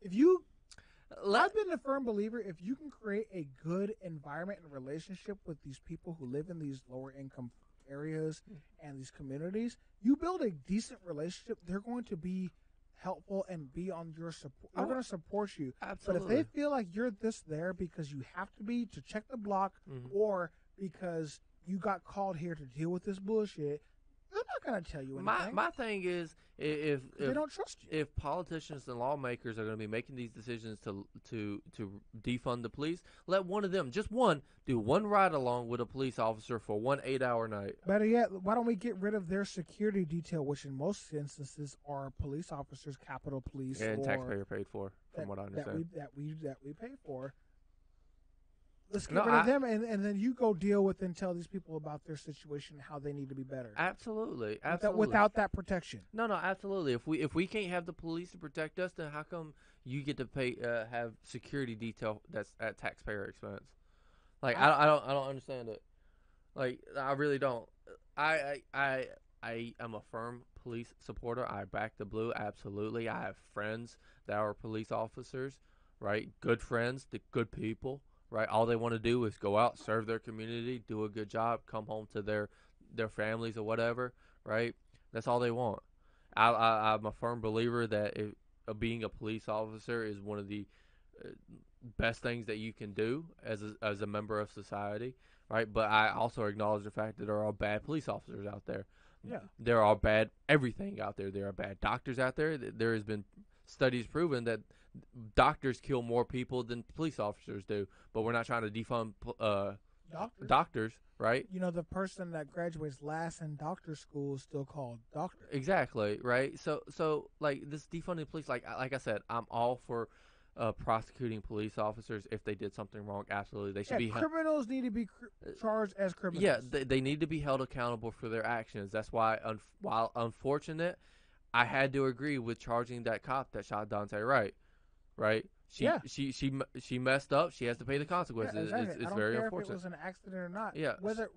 A: I've been a firm believer, if you can create a good environment and relationship with these people who live in these lower income areas and these communities, you build a decent relationship, they're going to be helpful and be on your support. They're going to support you.
B: Absolutely.
A: But if they feel like you're there because you have to be to check the block or because you got called here to deal with this bullshit, they're not going to tell you anything.
B: My thing is, if
A: they don't trust you.
B: If politicians and lawmakers are going to be making these decisions to defund the police, let one of them, just one, do one ride along with a police officer for 1 8-hour night.
A: Better yet, why don't we get rid of their security detail, which in most instances are police officers, Capitol Police,
B: and taxpayer paid for, from what I understand.
A: That we pay for. Let's get rid of them, and then you go deal with and tell these people about their situation, how they need to be better.
B: Absolutely.
A: Without that protection.
B: No, absolutely. If we can't have the police to protect us, then how come you get to pay have security detail that's at taxpayer expense? Like I don't understand it. Like I really don't. I am a firm police supporter. I back the blue absolutely. I have friends that are police officers, right? Good friends, the good people. Right, all they want to do is go out, serve their community, do a good job, come home to their families or whatever. Right, that's all they want. I'm a firm believer that being a police officer is one of the best things that you can do as a member of society. Right, but I also acknowledge the fact that there are bad police officers out there.
A: Yeah,
B: there are bad everything out there. There are bad doctors out there. There has been studies proven that doctors kill more people than police officers do, but we're not trying to defund doctors, right?
A: You know, the person that graduates last in doctor school is still called doctor.
B: Exactly, right? So like this defunding police, like I said, I'm all for prosecuting police officers if they did something wrong. Absolutely, they should be.
A: Criminals need to be charged as criminals.
B: Yeah, they need to be held accountable for their actions. That's why, while unfortunate, I had to agree with charging that cop that shot Dante Wright. Right? She messed up. She has to pay the consequences.
A: Yeah, exactly.
B: It's very unfortunate.
A: If it was an accident or not.
B: Yeah.
A: Whether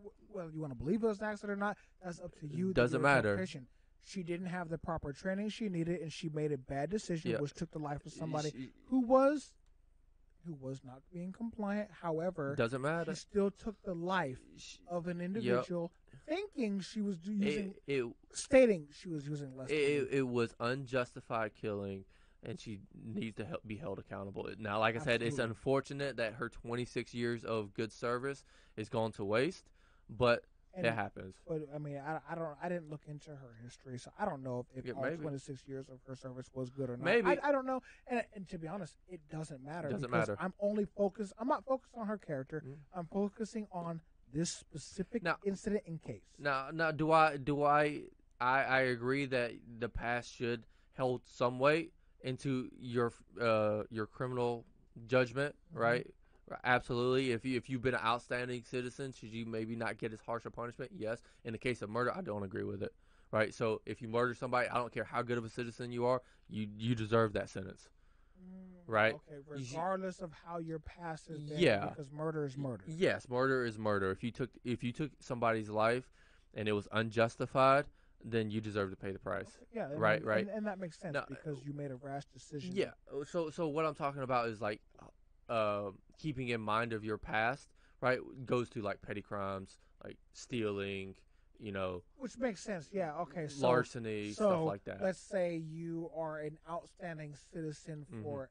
A: you want to believe it was an accident or not, that's up to you.
B: Doesn't matter.
A: She didn't have the proper training she needed, and she made a bad decision, which took the life of somebody who was not being compliant. However,
B: doesn't matter.
A: She still took the life of an individual, thinking she was stating she was using less.
B: It was unjustified killing. And she needs to be held accountable. Now, like I said, it's unfortunate that her 26 years of good service is gone to waste, but it happens.
A: But I mean, I didn't look into her history, so I don't know if all 26 years of her service was good or not.
B: Maybe
A: I don't know. And to be honest, it doesn't matter.
B: I'm only focused.
A: I'm not focused on her character. I'm focusing on this specific
B: Now,
A: incident in case.
B: now, I agree that the past should hold some weight into your criminal judgment, right? Absolutely. If you've been an outstanding citizen, should you maybe not get as harsh a punishment? Yes. In the case of murder, I don't agree with it, right? So if you murder somebody, I don't care how good of a citizen you are, you deserve that sentence, right?
A: Okay, regardless of how your past has been,
B: Yeah.
A: because murder is murder.
B: Yes, murder is murder. If you took somebody's life and it was unjustified, then you deserve to pay the price.
A: Okay, yeah,
B: Right, right.
A: and that makes sense
B: Now,
A: because you made a rash decision.
B: Yeah. So what I'm talking about is like keeping in mind of your past, right? Goes to like petty crimes, like stealing,
A: Which makes sense. Yeah. Okay. So
B: larceny, stuff like that.
A: Let's say you are an outstanding citizen for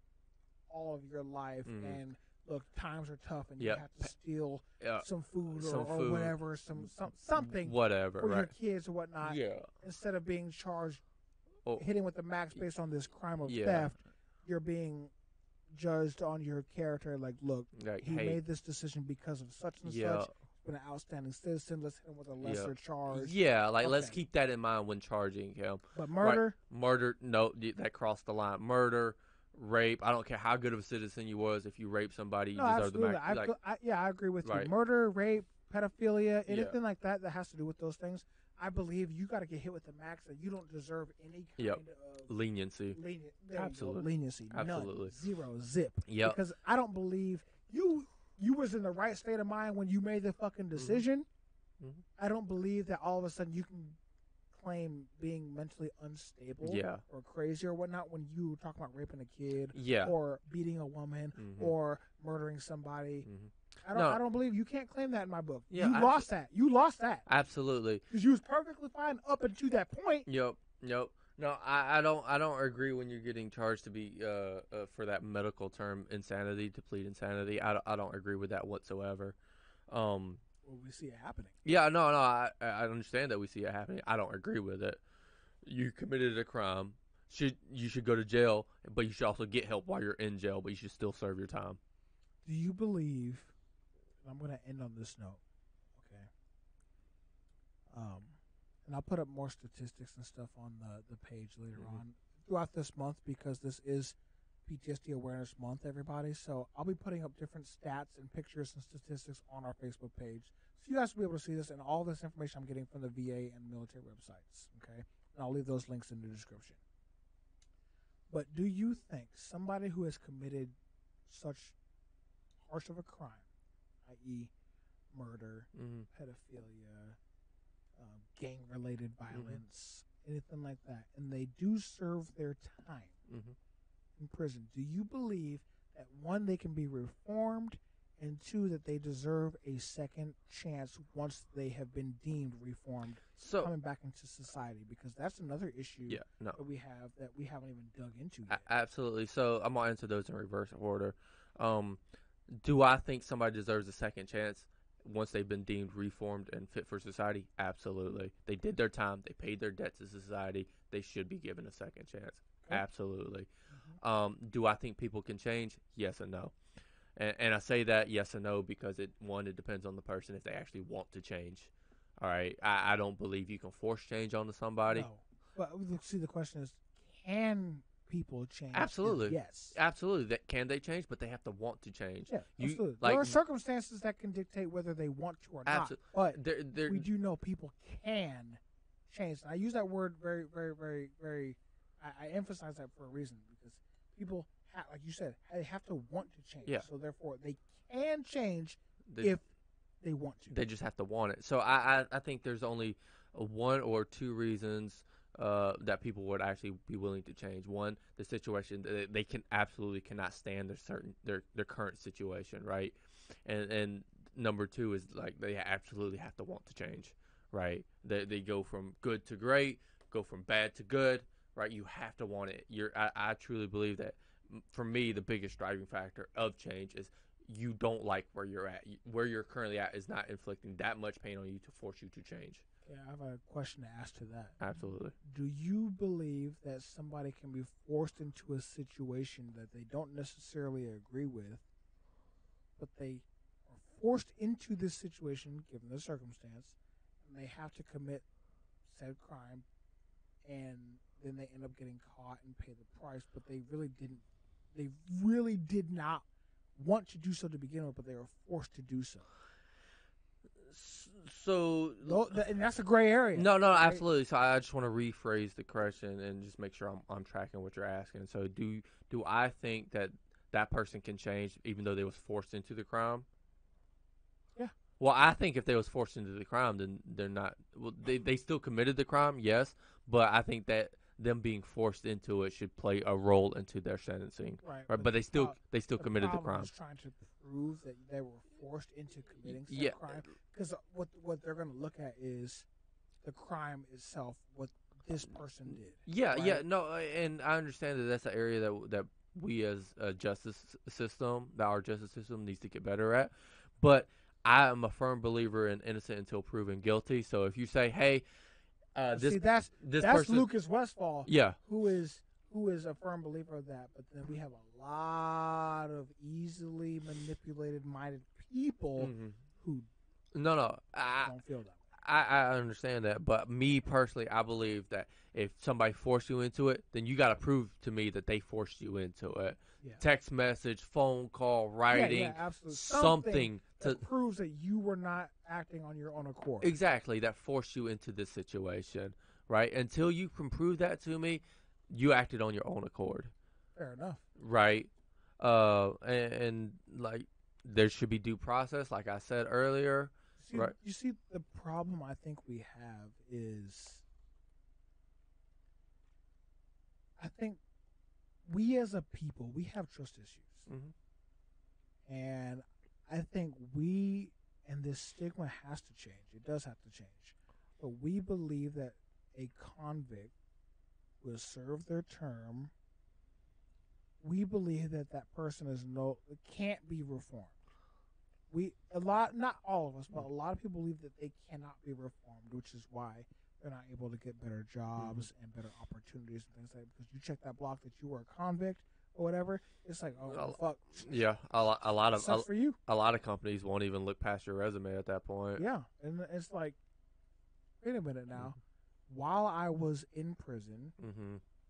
A: all of your life, and look, times are tough, and you have to steal some food or whatever, something
B: whatever,
A: for
B: right?
A: your kids or whatnot.
B: Yeah.
A: Instead of being charged,
B: Oh,
A: hitting with the max based on this crime of
B: Yeah.
A: theft, you're being judged on your character. Like, look,
B: like,
A: he
B: hey,
A: made this decision because of such and
B: yeah,
A: such. He's been an outstanding citizen. Let's hit him with a lesser charge.
B: yeah. Like, let's
A: Okay.
B: keep that in mind when charging him.
A: But murder,
B: Murder, no, that crossed the line. Murder, rape. I don't care how good of a citizen you was. If you rape somebody, you
A: no,
B: deserve
A: absolutely.
B: the max.
A: I agree with
B: Right.
A: you. Murder, rape, pedophilia, anything like that has to do with those things. I believe you got to get hit with the max, and you don't deserve any kind of
B: leniency. Absolutely.
A: Leniency.
B: Absolutely.
A: None. Zero. Zip.
B: Yep.
A: Because I don't believe you was in the right state of mind when you made the fucking decision.
B: Mhm.
A: I don't believe that all of a sudden you can claim being mentally unstable or crazy or whatnot when you were talking about raping a kid or beating a woman or murdering somebody. I don't believe you can't claim that in my book.
B: Yeah,
A: you lost that. You lost that.
B: Absolutely.
A: Because you was perfectly fine up until that point.
B: Yep. No, I don't agree when you're getting charged to be for that medical term insanity, to plead insanity. I don't agree with that whatsoever.
A: Well, we see it happening.
B: Yeah, no, I understand that we see it happening. I don't agree with it. You committed a crime. You should go to jail, but you should also get help while you're in jail, but you should still serve your time.
A: Do you believe, and I'm going to end on this note, okay? And I'll put up more statistics and stuff on the page later on throughout this month, because this is PTSD Awareness Month, everybody. So I'll be putting up different stats and pictures and statistics on our Facebook page, so you guys will be able to see this and all this information I'm getting from the VA and military websites, okay? And I'll leave those links in the description. But do you think somebody who has committed such harsh of a crime, i.e. murder, pedophilia, gang-related violence, anything like that, and they do serve their time in prison, do you believe that, one, they can be reformed, and two, that they deserve a second chance once they have been deemed reformed, coming back into society? Because that's another issue that we have that we haven't even dug into yet.
B: Absolutely. So I'm going to answer those in reverse order. Do I think somebody deserves a second chance once they've been deemed reformed and fit for society? Absolutely. They did their time. They paid their debt to society. They should be given a second chance. Okay. Absolutely. Do I think people can change? Yes and no. And I say that yes and no because it depends on the person if they actually want to change. All right. I don't believe you can force change onto somebody.
A: No. But see, the question is, can people change?
B: Absolutely.
A: Yes.
B: Absolutely. Can they change? But they have to want to change.
A: Yeah, absolutely. There are circumstances that can dictate whether they want to or not. But we do know people can change. And I use that word very, very, very, very. I emphasize that for a reason, because people, like you said, they have to want to change.
B: Yeah.
A: So therefore, they can change if they want to.
B: They just have to want it. So I think there's only one or two reasons that people would actually be willing to change. One, the situation they cannot stand their current situation, right? And number two is like they absolutely have to want to change, right? They go from good to great, go from bad to good, right? You have to want it. I truly believe that. For me, the biggest driving factor of change is you don't like where you're at. Where you're currently at is not inflicting that much pain on you to force you to change.
A: Yeah, I have a question to ask to that.
B: Absolutely.
A: Do you believe that somebody can be forced into a situation that they don't necessarily agree with, but they are forced into this situation, given the circumstance, and they have to commit said crime, and then they end up getting caught and pay the price. But they really didn't. They really did not want to do so to begin with, but they were forced to do so.
B: So,
A: and that's a gray area.
B: No, absolutely. So I just want to rephrase the question and just make sure I'm tracking what you're asking. So do I think that person can change even though they was forced into the crime?
A: Yeah.
B: Well, I think if they was forced into the crime, then they're not. Well, they still committed the crime, yes, but I think that them being forced into it should play a role into their sentencing.
A: Right.
B: But they still committed the crime.
A: Is trying to prove that they were forced into committing said crime, because what they're going to look at is the crime itself, what this person did.
B: Yeah, right? No, and I understand that that's an area that we as a justice system, that our justice system needs to get better at. But I am a firm believer in innocent until proven guilty. So if you say, hey, that's person,
A: Lucas Westfall,
B: yeah,
A: who is a firm believer of that. But then we have a lot of easily minded people who don't feel that.
B: I understand that, but me personally, I believe that if somebody forced you into it, then you got to prove to me that they forced you into it. Yeah. Text message, phone call, writing,
A: absolutely.
B: Something
A: that proves that you were not acting on your own accord.
B: Exactly, that forced you into this situation, right? Until you can prove that to me, you acted on your own accord.
A: Fair enough.
B: Right. And like there should be due process, like I said earlier. Right.
A: You see, the problem I think we have is, I think we as a people, we have trust issues. And I think and this stigma has to change. It does have to change. But we believe that a convict will serve their term. We believe that person can't be reformed. Not all of us, but a lot of people believe that they cannot be reformed, which is why they're not able to get better jobs and better opportunities and things like that. Because you check that block that you were a convict or whatever, it's like, oh, fuck.
B: Yeah, a lot of
A: for you.
B: A lot of companies won't even look past your resume at that point.
A: Yeah, and it's like, wait a minute now. While I was in prison,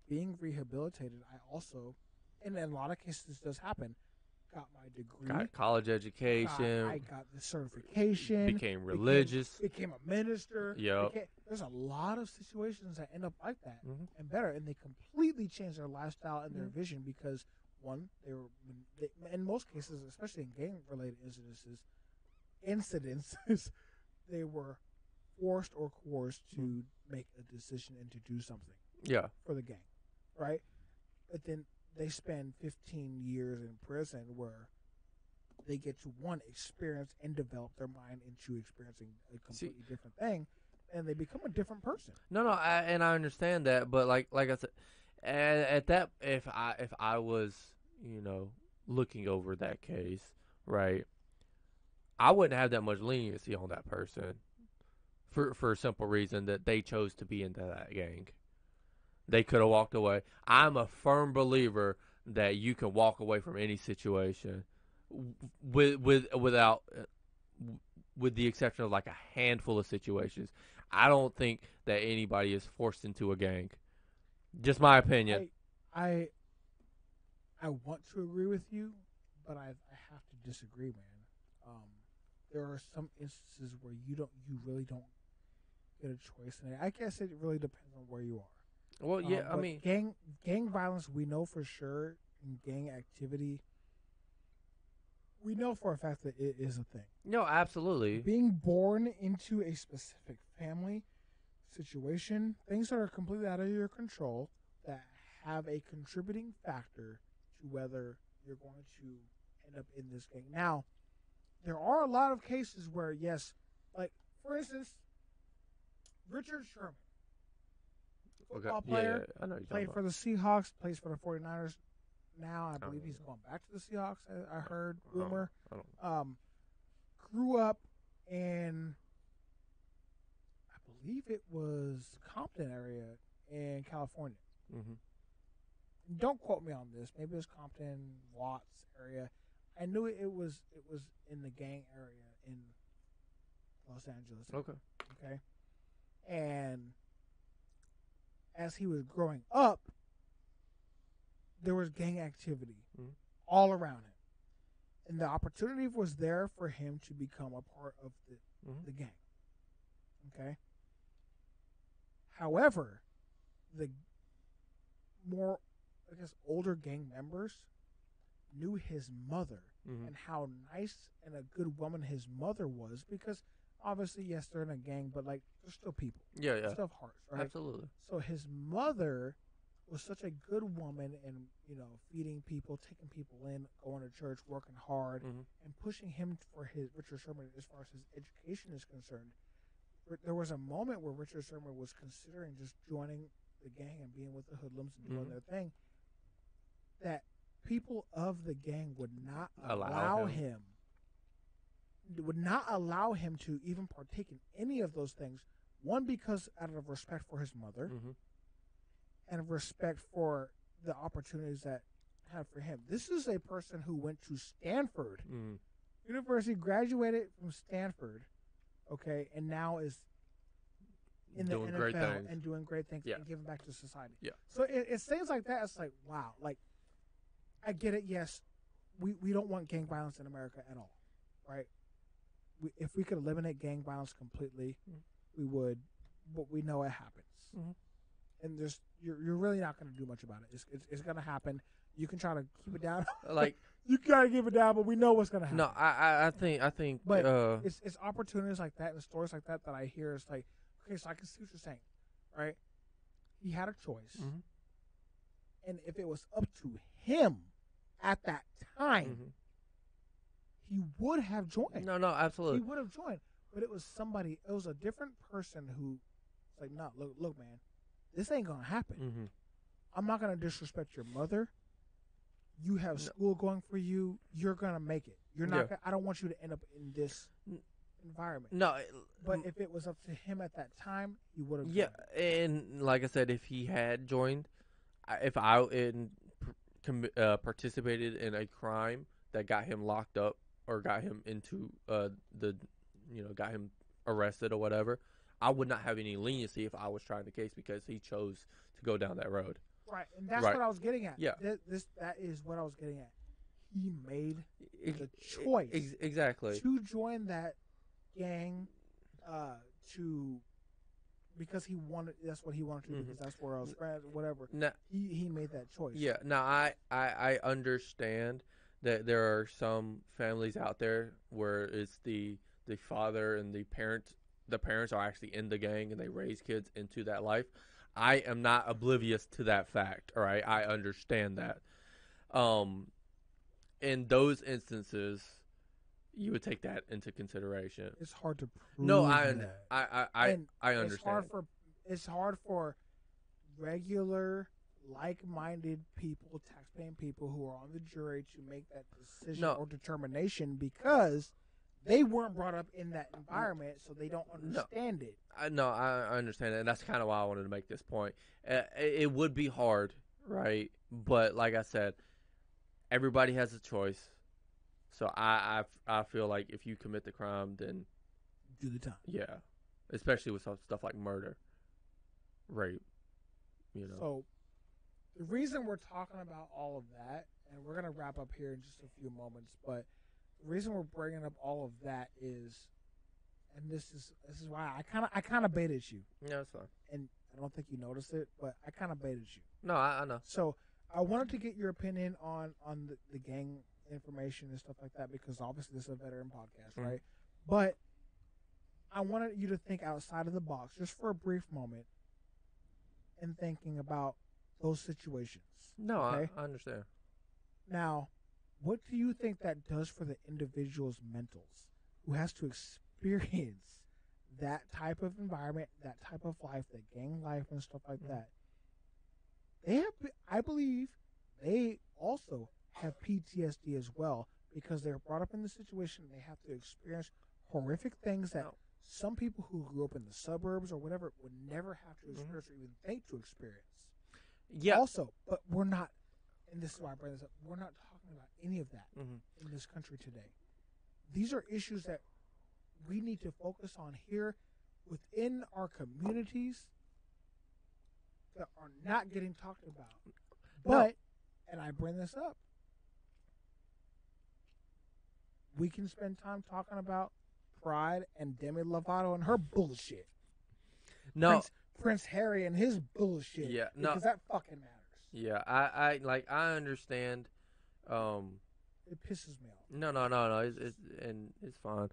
A: being rehabilitated, I also, and in a lot of cases this does happen, got my degree,
B: got college education,
A: I got the certification,
B: became religious,
A: became a minister.
B: Yep.
A: There's a lot of situations that end up like that and better, and they completely change their lifestyle and their vision because one, they in most cases, especially in gang-related incidences, they were forced or coerced to make a decision and to do something.
B: Yeah.
A: For the gang, right? But then they spend 15 years in prison where they get to experience and develop their mind into experiencing a completely different thing, and they become a different person.
B: I understand that, but like I said, at that, if I was looking over that case, right, I wouldn't have that much leniency on that person for a simple reason that they chose to be into that gang. They could have walked away. I'm a firm believer that you can walk away from any situation with the exception of like a handful of situations. I don't think that anybody is forced into a gang. Just my opinion.
A: I want to agree with you, but I have to disagree, man. There are some instances where you really don't get a choice, and I guess it really depends on where you are.
B: Well, yeah, I mean,
A: gang violence, we know for sure, and gang activity, we know for a fact that it is a thing.
B: No, absolutely.
A: Being born into a specific family situation, things that are completely out of your control, that have a contributing factor to whether you're going to end up in this gang. Now, there are a lot of cases where, yes, like, for instance, Richard Sherman. Football player,
B: I know
A: played for the Seahawks, plays for the 49ers. Now I believe he's going back to the Seahawks. I heard rumor. Grew up in, I believe it was Compton area in California. Don't quote me on this. Maybe it was Compton, Watts area. I knew it was in the gang area in Los Angeles.
B: Okay.
A: Okay. And as he was growing up, there was gang activity all around him. And the opportunity was there for him to become a part of the gang. Okay. However, the more, I guess, older gang members knew his mother and how nice and a good woman his mother was, because obviously, yes, they're in a gang, but like they're still people.
B: Yeah, yeah.
A: They still have hearts, right?
B: Absolutely.
A: So his mother was such a good woman, and feeding people, taking people in, going to church, working hard, and pushing him for his Richard Sherman as far as his education is concerned. There was a moment where Richard Sherman was considering just joining the gang and being with the hoodlums and doing their thing, that people of the gang would not allow him to even partake in any of those things. One, because out of respect for his mother, and respect for the opportunities that had for him. This is a person who went to Stanford University, graduated from Stanford, okay, and now is in
B: doing
A: the
B: great
A: NFL
B: things.
A: and doing great things
B: Yeah.
A: and giving back to society.
B: Yeah.
A: So it's things like that. It's like, wow, like, I get it. Yes, we don't want gang violence in America at all, right? If we could eliminate gang violence completely, we would, but we know it happens. And you're really not going to do much about it. It's going to happen. You can try to keep it down.
B: Like,
A: you got to keep it down, but we know what's going to happen.
B: no, I think,
A: but it's opportunities like that and stories like that I hear. It's like, okay, so I can see what you're saying, right? He had a choice, and if it was up to him at that time, he would have joined.
B: No, absolutely.
A: He would have joined, but it was somebody. It was a different person who, like, no, look, man, this ain't gonna happen. I'm not gonna disrespect your mother. You have school going for you. You're gonna make it. You're not. I don't want you to end up in this environment.
B: No,
A: but if it was up to him at that time, he would have.
B: Yeah, and like I said, if he had joined, if I participated in a crime that got him locked up or got him into got him arrested or whatever, I would not have any leniency if I was trying the case because he chose to go down that road.
A: Right, and that's what I was getting at.
B: Yeah,
A: that is what I was getting at. He made the choice
B: exactly
A: to join that gang, because he wanted. That's what he wanted to do because that's where I was friends, whatever.
B: Now,
A: he made that choice.
B: Yeah. Now I understand that there are some families out there where it's the father and the parents are actually in the gang and they raise kids into that life. I am not oblivious to that fact. All right, I understand that. In those instances, you would take that into consideration.
A: It's hard to prove.
B: No, I
A: It's
B: understand.
A: it's hard for regular, like-minded people, taxpaying people who are on the jury to make that decision or determination because they weren't brought up in that environment, so they don't understand it.
B: I understand it, and that's kind of why I wanted to make this point. It would be hard, right? But like I said, everybody has a choice. So I feel like if you commit the crime, then
A: do the time.
B: Yeah, especially with stuff like murder, rape.
A: So the reason we're talking about all of that, and we're gonna wrap up here in just a few moments, but the reason we're bringing up all of that is, and this is why I kind of baited you.
B: Yeah, that's fine.
A: And I don't think you noticed it, but I kind of baited you.
B: No, I know.
A: So I wanted to get your opinion on the gang information and stuff like that because obviously this is a veteran podcast, right? But I wanted you to think outside of the box just for a brief moment and thinking about those situations.
B: No,
A: okay?
B: I understand.
A: Now, what do you think that does for the individual's mentals who has to experience that type of environment, that type of life, the gang life and stuff like that? I believe they also have PTSD as well because they're brought up in the situation and they have to experience horrific things that some people who grew up in the suburbs or whatever would never have to experience or even think to experience.
B: Yeah.
A: Also, but we're not and this is why I bring this up, we're not talking about any of that
B: Mm-hmm.
A: in this country today. These are issues that we need to focus on here within our communities that are not getting talked about. But, and I bring this up, we can spend time talking about Pride and Demi Lovato and her bullshit.
B: No,
A: Prince Harry and his bullshit.
B: Yeah, no.
A: Because that fucking matters.
B: Yeah, I understand.
A: It pisses me off.
B: No. It's fine.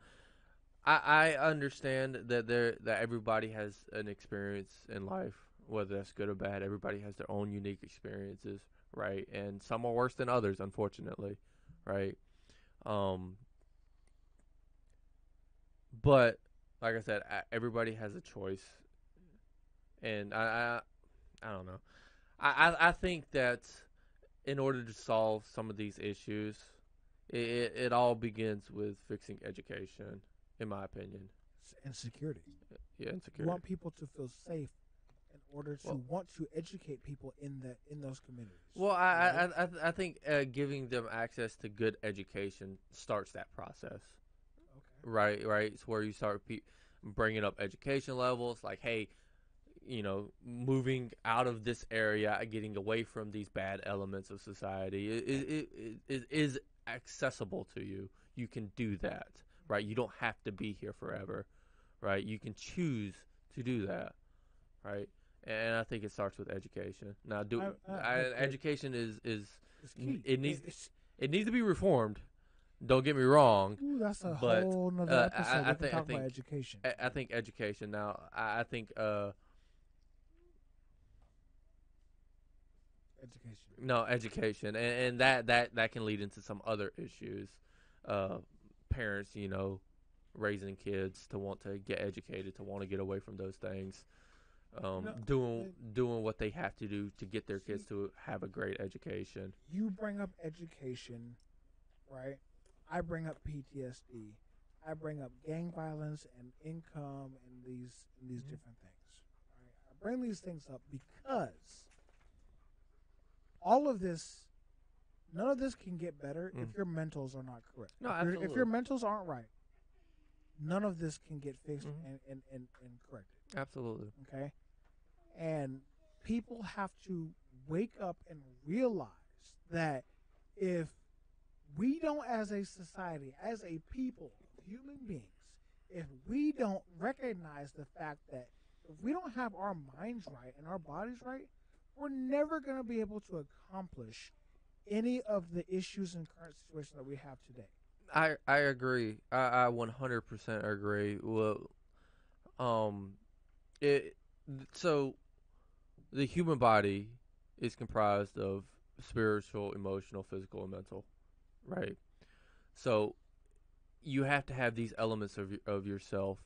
B: I understand that everybody has an experience in life, whether that's good or bad. Everybody has their own unique experiences, right? And some are worse than others, unfortunately, right? But like I said, everybody has a choice, and I don't know. I think that in order to solve some of these issues, it all begins with fixing education, in my opinion.
A: And security.
B: Yeah, and
A: You
B: security.
A: want people to feel safe in order to want to educate people in those communities.
B: Well, I think giving them access to good education starts that process.
A: Okay.
B: Right. It's where you start bringing up education levels, like, hey, moving out of this area, getting away from these bad elements of society is accessible to you. You can do that, right? You don't have to be here forever, right? You can choose to do that, right? And I think it starts with education. Now, education is
A: It's key.
B: it needs to be reformed. Don't get me wrong.
A: Ooh, that's a whole nother episode. We can talk about education.
B: I think education. Now, I think
A: education.
B: No, education, and that can lead into some other issues. Parents, raising kids to want to get educated, to want to get away from those things, doing what they have to do to get their kids to have a great education.
A: You bring up education, right? I bring up PTSD. I bring up gang violence and income and these different things. Right? I bring these things up because all of this, none of this can get better if your mentals are not correct.
B: No, absolutely.
A: If your mentals aren't right, none of this can get fixed and corrected.
B: Absolutely.
A: Okay? And people have to wake up and realize that if we don't, as a society, as a people, human beings, if we don't recognize the fact that if we don't have our minds right and our bodies right, we're never going to be able to accomplish any of the issues and current situations that we have today.
B: I agree. I 100% agree. Well, so the human body is comprised of spiritual, emotional, physical, and mental, right? So you have to have these elements of yourself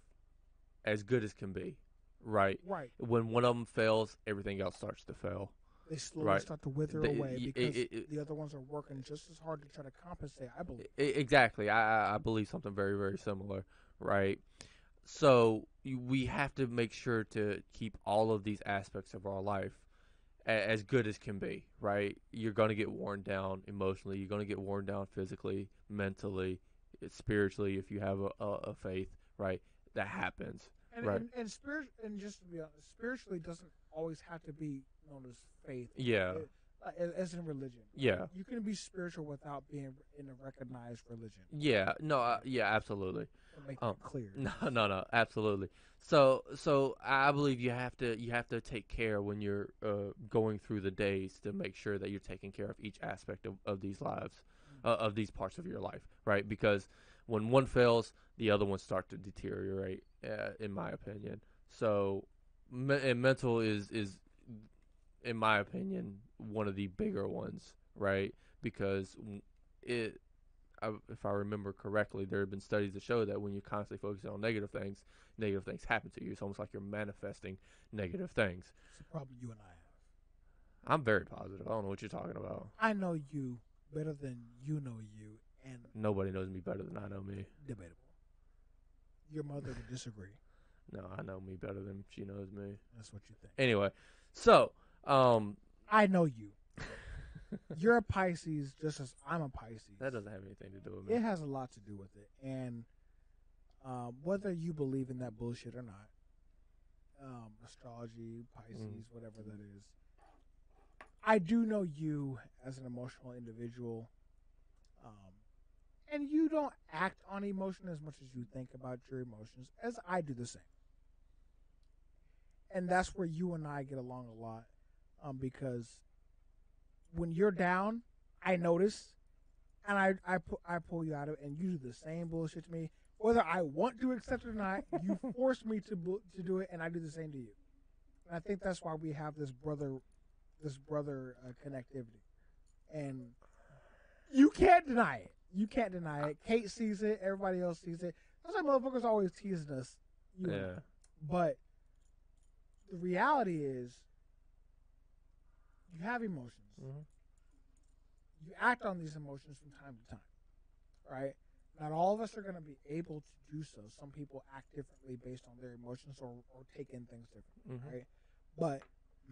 B: as good as can be, right?
A: Right.
B: When one of them fails, everything else starts to fail.
A: They slowly
B: Right.
A: start to wither away because the other ones are working just as hard to try to compensate, I believe.
B: Exactly. I believe something very, very similar, right? So we have to make sure to keep all of these aspects of our life as good as can be, right? You're going to get worn down emotionally. You're going to get worn down physically, mentally, spiritually, if you have a faith, right? That happens, right?
A: And just to be honest, spiritually doesn't always have to be known as faith.
B: Yeah.
A: As in religion.
B: Yeah.
A: You can be spiritual without being in a recognized religion.
B: Yeah. No. Yeah. Absolutely.
A: To make that clear.
B: No. Absolutely. So I believe you have to take care when you're going through the days to make sure that you're taking care of each aspect of these lives, of these parts of your life, right? Because when one fails, the other ones start to deteriorate, in my opinion. So, and mental is, in my opinion, one of the bigger ones, right? Because if I remember correctly, there have been studies that show that when you're constantly focusing on negative things happen to you. It's almost like you're manifesting negative things.
A: It's a problem you and I have.
B: I'm very positive. I don't know what you're talking about.
A: I know you better than you know you, and
B: nobody knows me better than I know me.
A: Debatable. Your mother would disagree.
B: No, I know me better than she knows me.
A: That's what you think.
B: Anyway, so
A: I know you. You're a Pisces, just as I'm a Pisces.
B: That doesn't have anything to do with me.
A: It has a lot to do with it, and whether you believe in that bullshit or not, astrology, Pisces, whatever that is, I do know you as an emotional individual, and you don't act on emotion as much as you think about your emotions, as I do the same. And that's where you and I get along a lot, because when you're down, I notice, and I pull you out of it, and you do the same bullshit to me. Whether I want to accept it or not, you force me to do it, and I do the same to you. And I think that's why we have this brother connectivity, and you can't deny it. You can't deny it. Kate sees it. Everybody else sees it. That's why motherfuckers always teasing us.
B: Yeah.
A: But the reality is, you have emotions.
B: Mm-hmm.
A: You act on these emotions from time to time, right? Not all of us are going to be able to do so. Some people act differently based on their emotions or take in things differently, right? But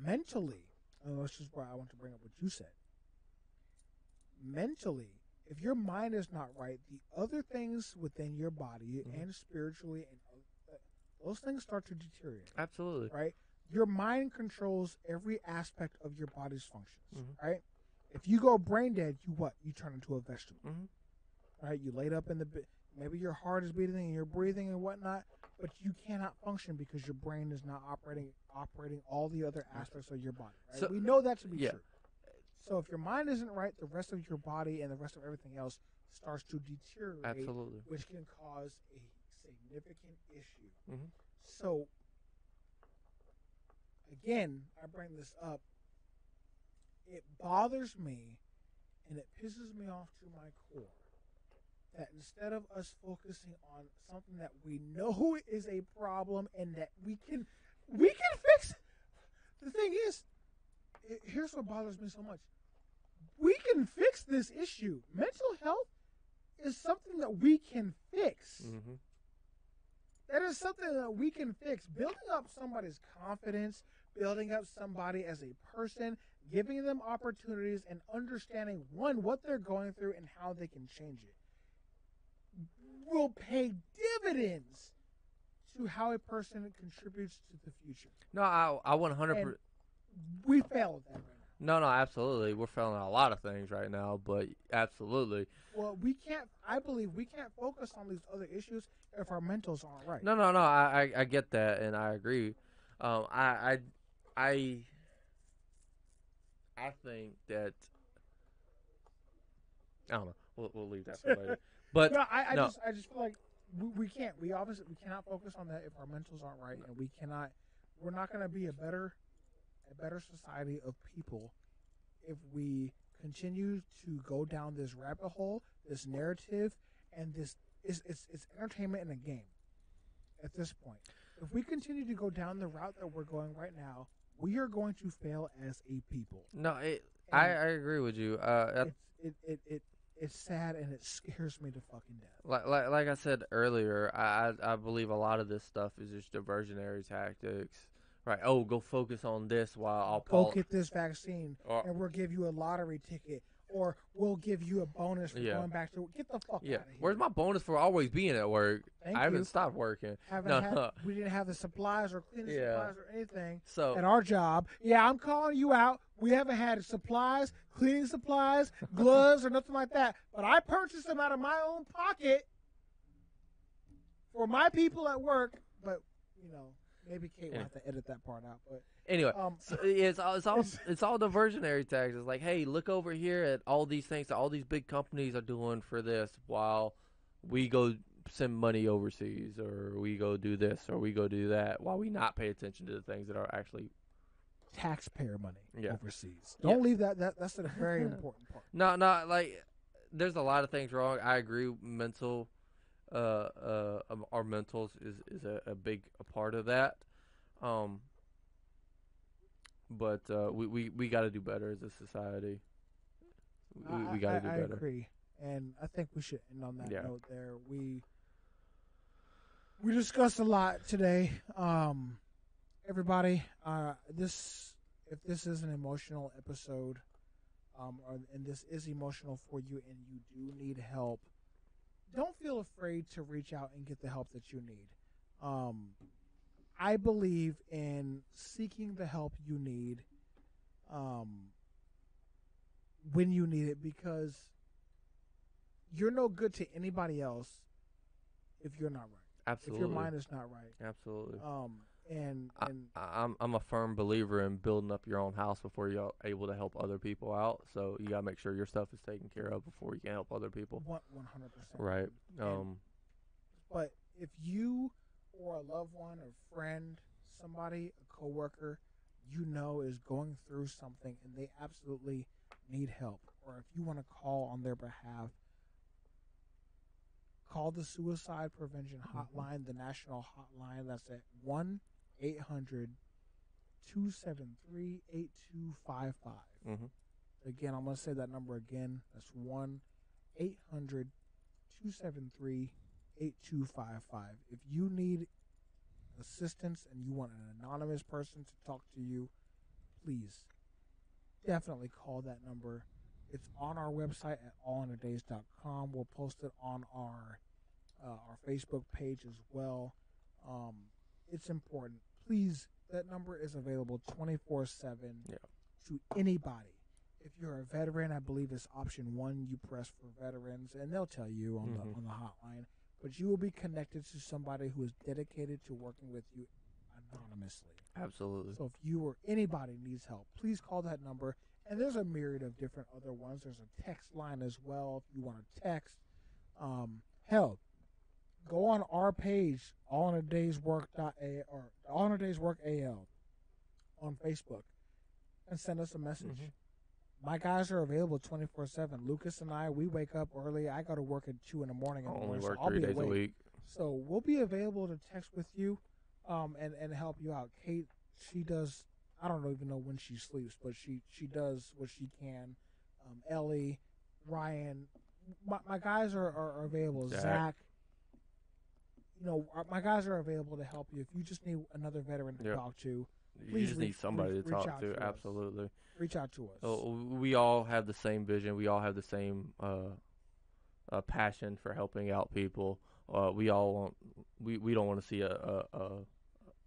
A: mentally, and this is where I want to bring up what you said. Mentally, if your mind is not right, the other things within your body and spiritually, and those things start to deteriorate.
B: Absolutely.
A: Right? Your mind controls every aspect of your body's functions, right? If you go brain dead, you turn into a vegetable, right? You laid up in the maybe your heart is beating and you're breathing and whatnot, but you cannot function because your brain is not operating all the other aspects of your body. Right? So, we know that to be true. So if your mind isn't right, the rest of your body and the rest of everything else starts to deteriorate,
B: absolutely,
A: which can cause a significant issue. So again, I bring this up. It bothers me, and it pisses me off to my core, that instead of us focusing on something that we know is a problem and that we can fix it. The thing is, here's what bothers me so much. We can fix this issue. Mental health is something that we can fix. That is something that we can fix. Building up somebody's confidence, building up somebody as a person, giving them opportunities, and understanding, one, what they're going through and how they can change it, will pay dividends to how a person contributes to the future.
B: No, I 100%.
A: We fail at that right now.
B: No, absolutely. We're failing at a lot of things right now, but absolutely.
A: Well, I believe we can't focus on these other issues if our mentals aren't right.
B: No, I get that, and I agree. I think that, I don't know. We'll leave that for later. But
A: no, I just feel like we can't. We cannot focus on that if our mentals aren't right, and we're not going to be a better society of people if we continue to go down this rabbit hole, this narrative, and this it's entertainment in a game. At this point, if we continue to go down the route that we're going right now, we are going to fail as a people.
B: No, I agree with you.
A: It's sad and it scares me to fucking death.
B: Like I said earlier, I believe a lot of this stuff is just diversionary tactics. Right. Oh, go focus on this while
A: I'll go get this vaccine, and we'll give you a lottery ticket, or we'll give you a bonus for going back to get the fuck out of here.
B: Where's my bonus for always being at work? I haven't stopped working.
A: We didn't have the supplies or cleaning supplies or anything at our job. Yeah, I'm calling you out. We haven't had supplies, cleaning supplies, gloves, or nothing like that. But I purchased them out of my own pocket for my people at work. But maybe Kate will have to edit that part out. But
B: anyway, so it's all diversionary tactics. Like, hey, look over here at all these things that all these big companies are doing for this, while we go send money overseas, or we go do this, or we go do that, while we not pay attention to the things that are actually
A: taxpayer money overseas. Don't leave that. That's a very important part.
B: No, like there's a lot of things wrong. I agree. Our mentals is a big part of that. But we got to do better as a society. We got to do better.
A: I agree, and I think we should end on that note. There, we discussed a lot today. Everybody, if this is an emotional episode, and this is emotional for you, and you do need help, don't feel afraid to reach out and get the help that you need. I believe in seeking the help you need when you need it, because you're no good to anybody else if you're not right.
B: Absolutely.
A: If your mind is not right.
B: Absolutely.
A: And
B: I'm a firm believer in building up your own house before you're able to help other people out. So you gotta make sure your stuff is taken care of before you can help other people.
A: 100%.
B: Right.
A: But if you or a loved one or friend, somebody, a coworker, you know is going through something and they absolutely need help, or if you want to call on their behalf, call the Suicide Prevention Hotline, the national hotline. That's at 1-800-273-8255. Again, I'm going to say that number again. That's 1-800-273-8255. If you need assistance and you want an anonymous person to talk to you, please definitely call that number. It's on our website at allinadays.com. We'll post it on our Facebook page as well. It's important. Please, that number is available 24/7 to anybody. If you're a veteran, I believe it's option 1. You press for veterans, and they'll tell you on the hotline. But you will be connected to somebody who is dedicated to working with you anonymously.
B: Absolutely.
A: So if you or anybody needs help, please call that number. And there's a myriad of different other ones. There's a text line as well if you want to text. Hell, go on our page, allinadayswork.a or allinadayswork.al on Facebook, and send us a message. My guys are available 24/7. Lucas and I, we wake up early. I go to work at 2 in the morning.
B: I only
A: morning,
B: work
A: so
B: 3 days a week.
A: So we'll be available to text with you and help you out. Kate, she does, I don't even know when she sleeps, but she does what she can. Ellie, Ryan, my guys are available. Zach, my guys are available to help you. If you just need another veteran to talk to, please
B: you just need somebody to talk to. Absolutely.
A: Reach out to us.
B: We all have the same vision. We all have the same passion for helping out people. We don't want to see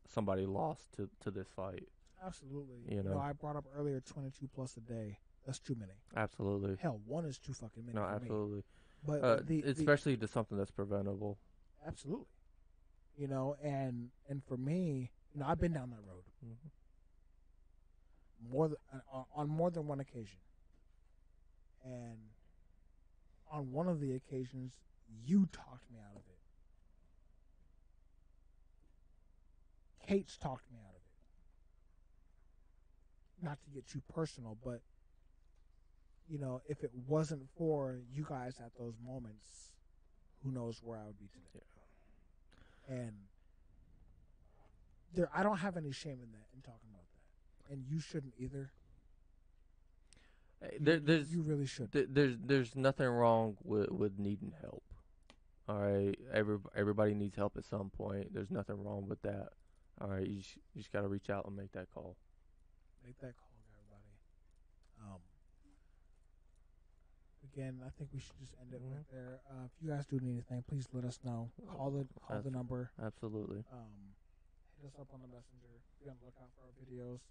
B: somebody lost to this fight.
A: Absolutely. You know, I brought up earlier 22 plus a day. That's too many.
B: Absolutely.
A: Hell, 1 is too fucking many.
B: No,
A: for
B: absolutely.
A: Me. But
B: especially to something that's preventable.
A: Absolutely. And for me, I've been down that road on more than one occasion, and on one of the occasions, you talked me out of it. Kate's talked me out of it. Not to get too personal, but if it wasn't for you guys at those moments, who knows where I would be today. And I don't have any shame in that, in talking about that, and you shouldn't either. You really should.
B: There's nothing wrong with needing help. All right, everybody needs help at some point. There's nothing wrong with that. All right, you just got to reach out and make that call.
A: Make that call, everybody. Again, I think we should just end it right there. If you guys do need anything, please let us know. Call the number.
B: Absolutely.
A: Hit us up on the messenger. Be on the lookout for our videos.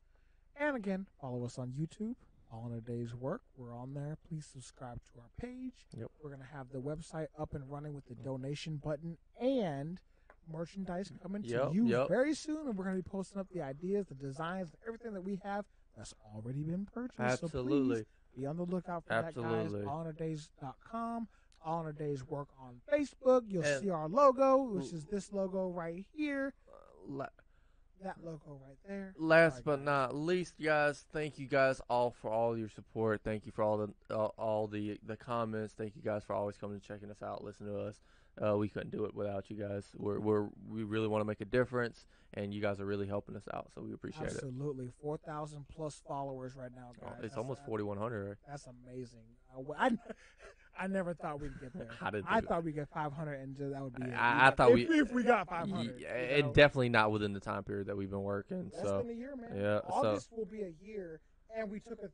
A: And again, follow us on YouTube. All in a Day's Work. We're on there. Please subscribe to our page.
B: Yep.
A: We're going to have the website up and running with the donation button and merchandise coming to you very soon. And we're going to be posting up the ideas, the designs, everything that we have that's already been purchased.
B: Absolutely.
A: So please be on the lookout for that, guys. allinadays.com. All in a Day's Work on Facebook. You'll see our logo, which is this logo right here. That logo right there.
B: Last but not least, guys, thank you guys all for all your support. Thank you for all the comments. Thank you guys for always coming and checking us out, listening to us. We couldn't do it without you guys. We really want to make a difference, and you guys are really helping us out, so we appreciate it.
A: Absolutely. 4,000 plus followers right now, guys.
B: It's almost 4,100.
A: That's amazing. I never thought we'd get there.
B: I
A: thought we'd get 500, and that would be it.
B: I thought
A: if we got 500.
B: And definitely not within the time period that we've been working.
A: Less than a year, man.
B: Yeah,
A: August will be a year and we took a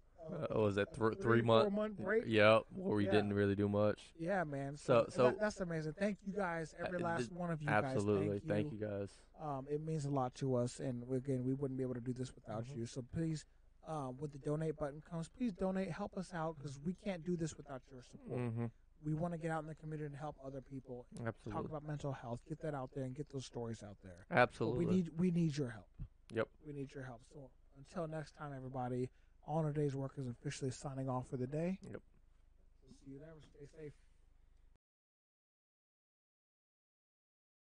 B: was it 3
A: 3
B: month?
A: 4 month break.
B: Yep, where we
A: Yeah.
B: didn't really do much.
A: Yeah, man.
B: So
A: That's amazing. Thank you guys, every last one of you
B: absolutely,
A: guys.
B: thank you guys.
A: It means a lot to us, and again, we wouldn't be able to do this without you. So please, when the donate button comes, please donate, help us out, because we can't do this without your support. We want to get out in the community and help other people.
B: Absolutely.
A: Talk about mental health, get that out there, and get those stories out there.
B: Absolutely.
A: But we need your help.
B: Yep.
A: We need your help. So until next time, everybody, All in a Day's Work is officially signing off for the day.
B: Yep.
A: We'll see you there. Stay safe.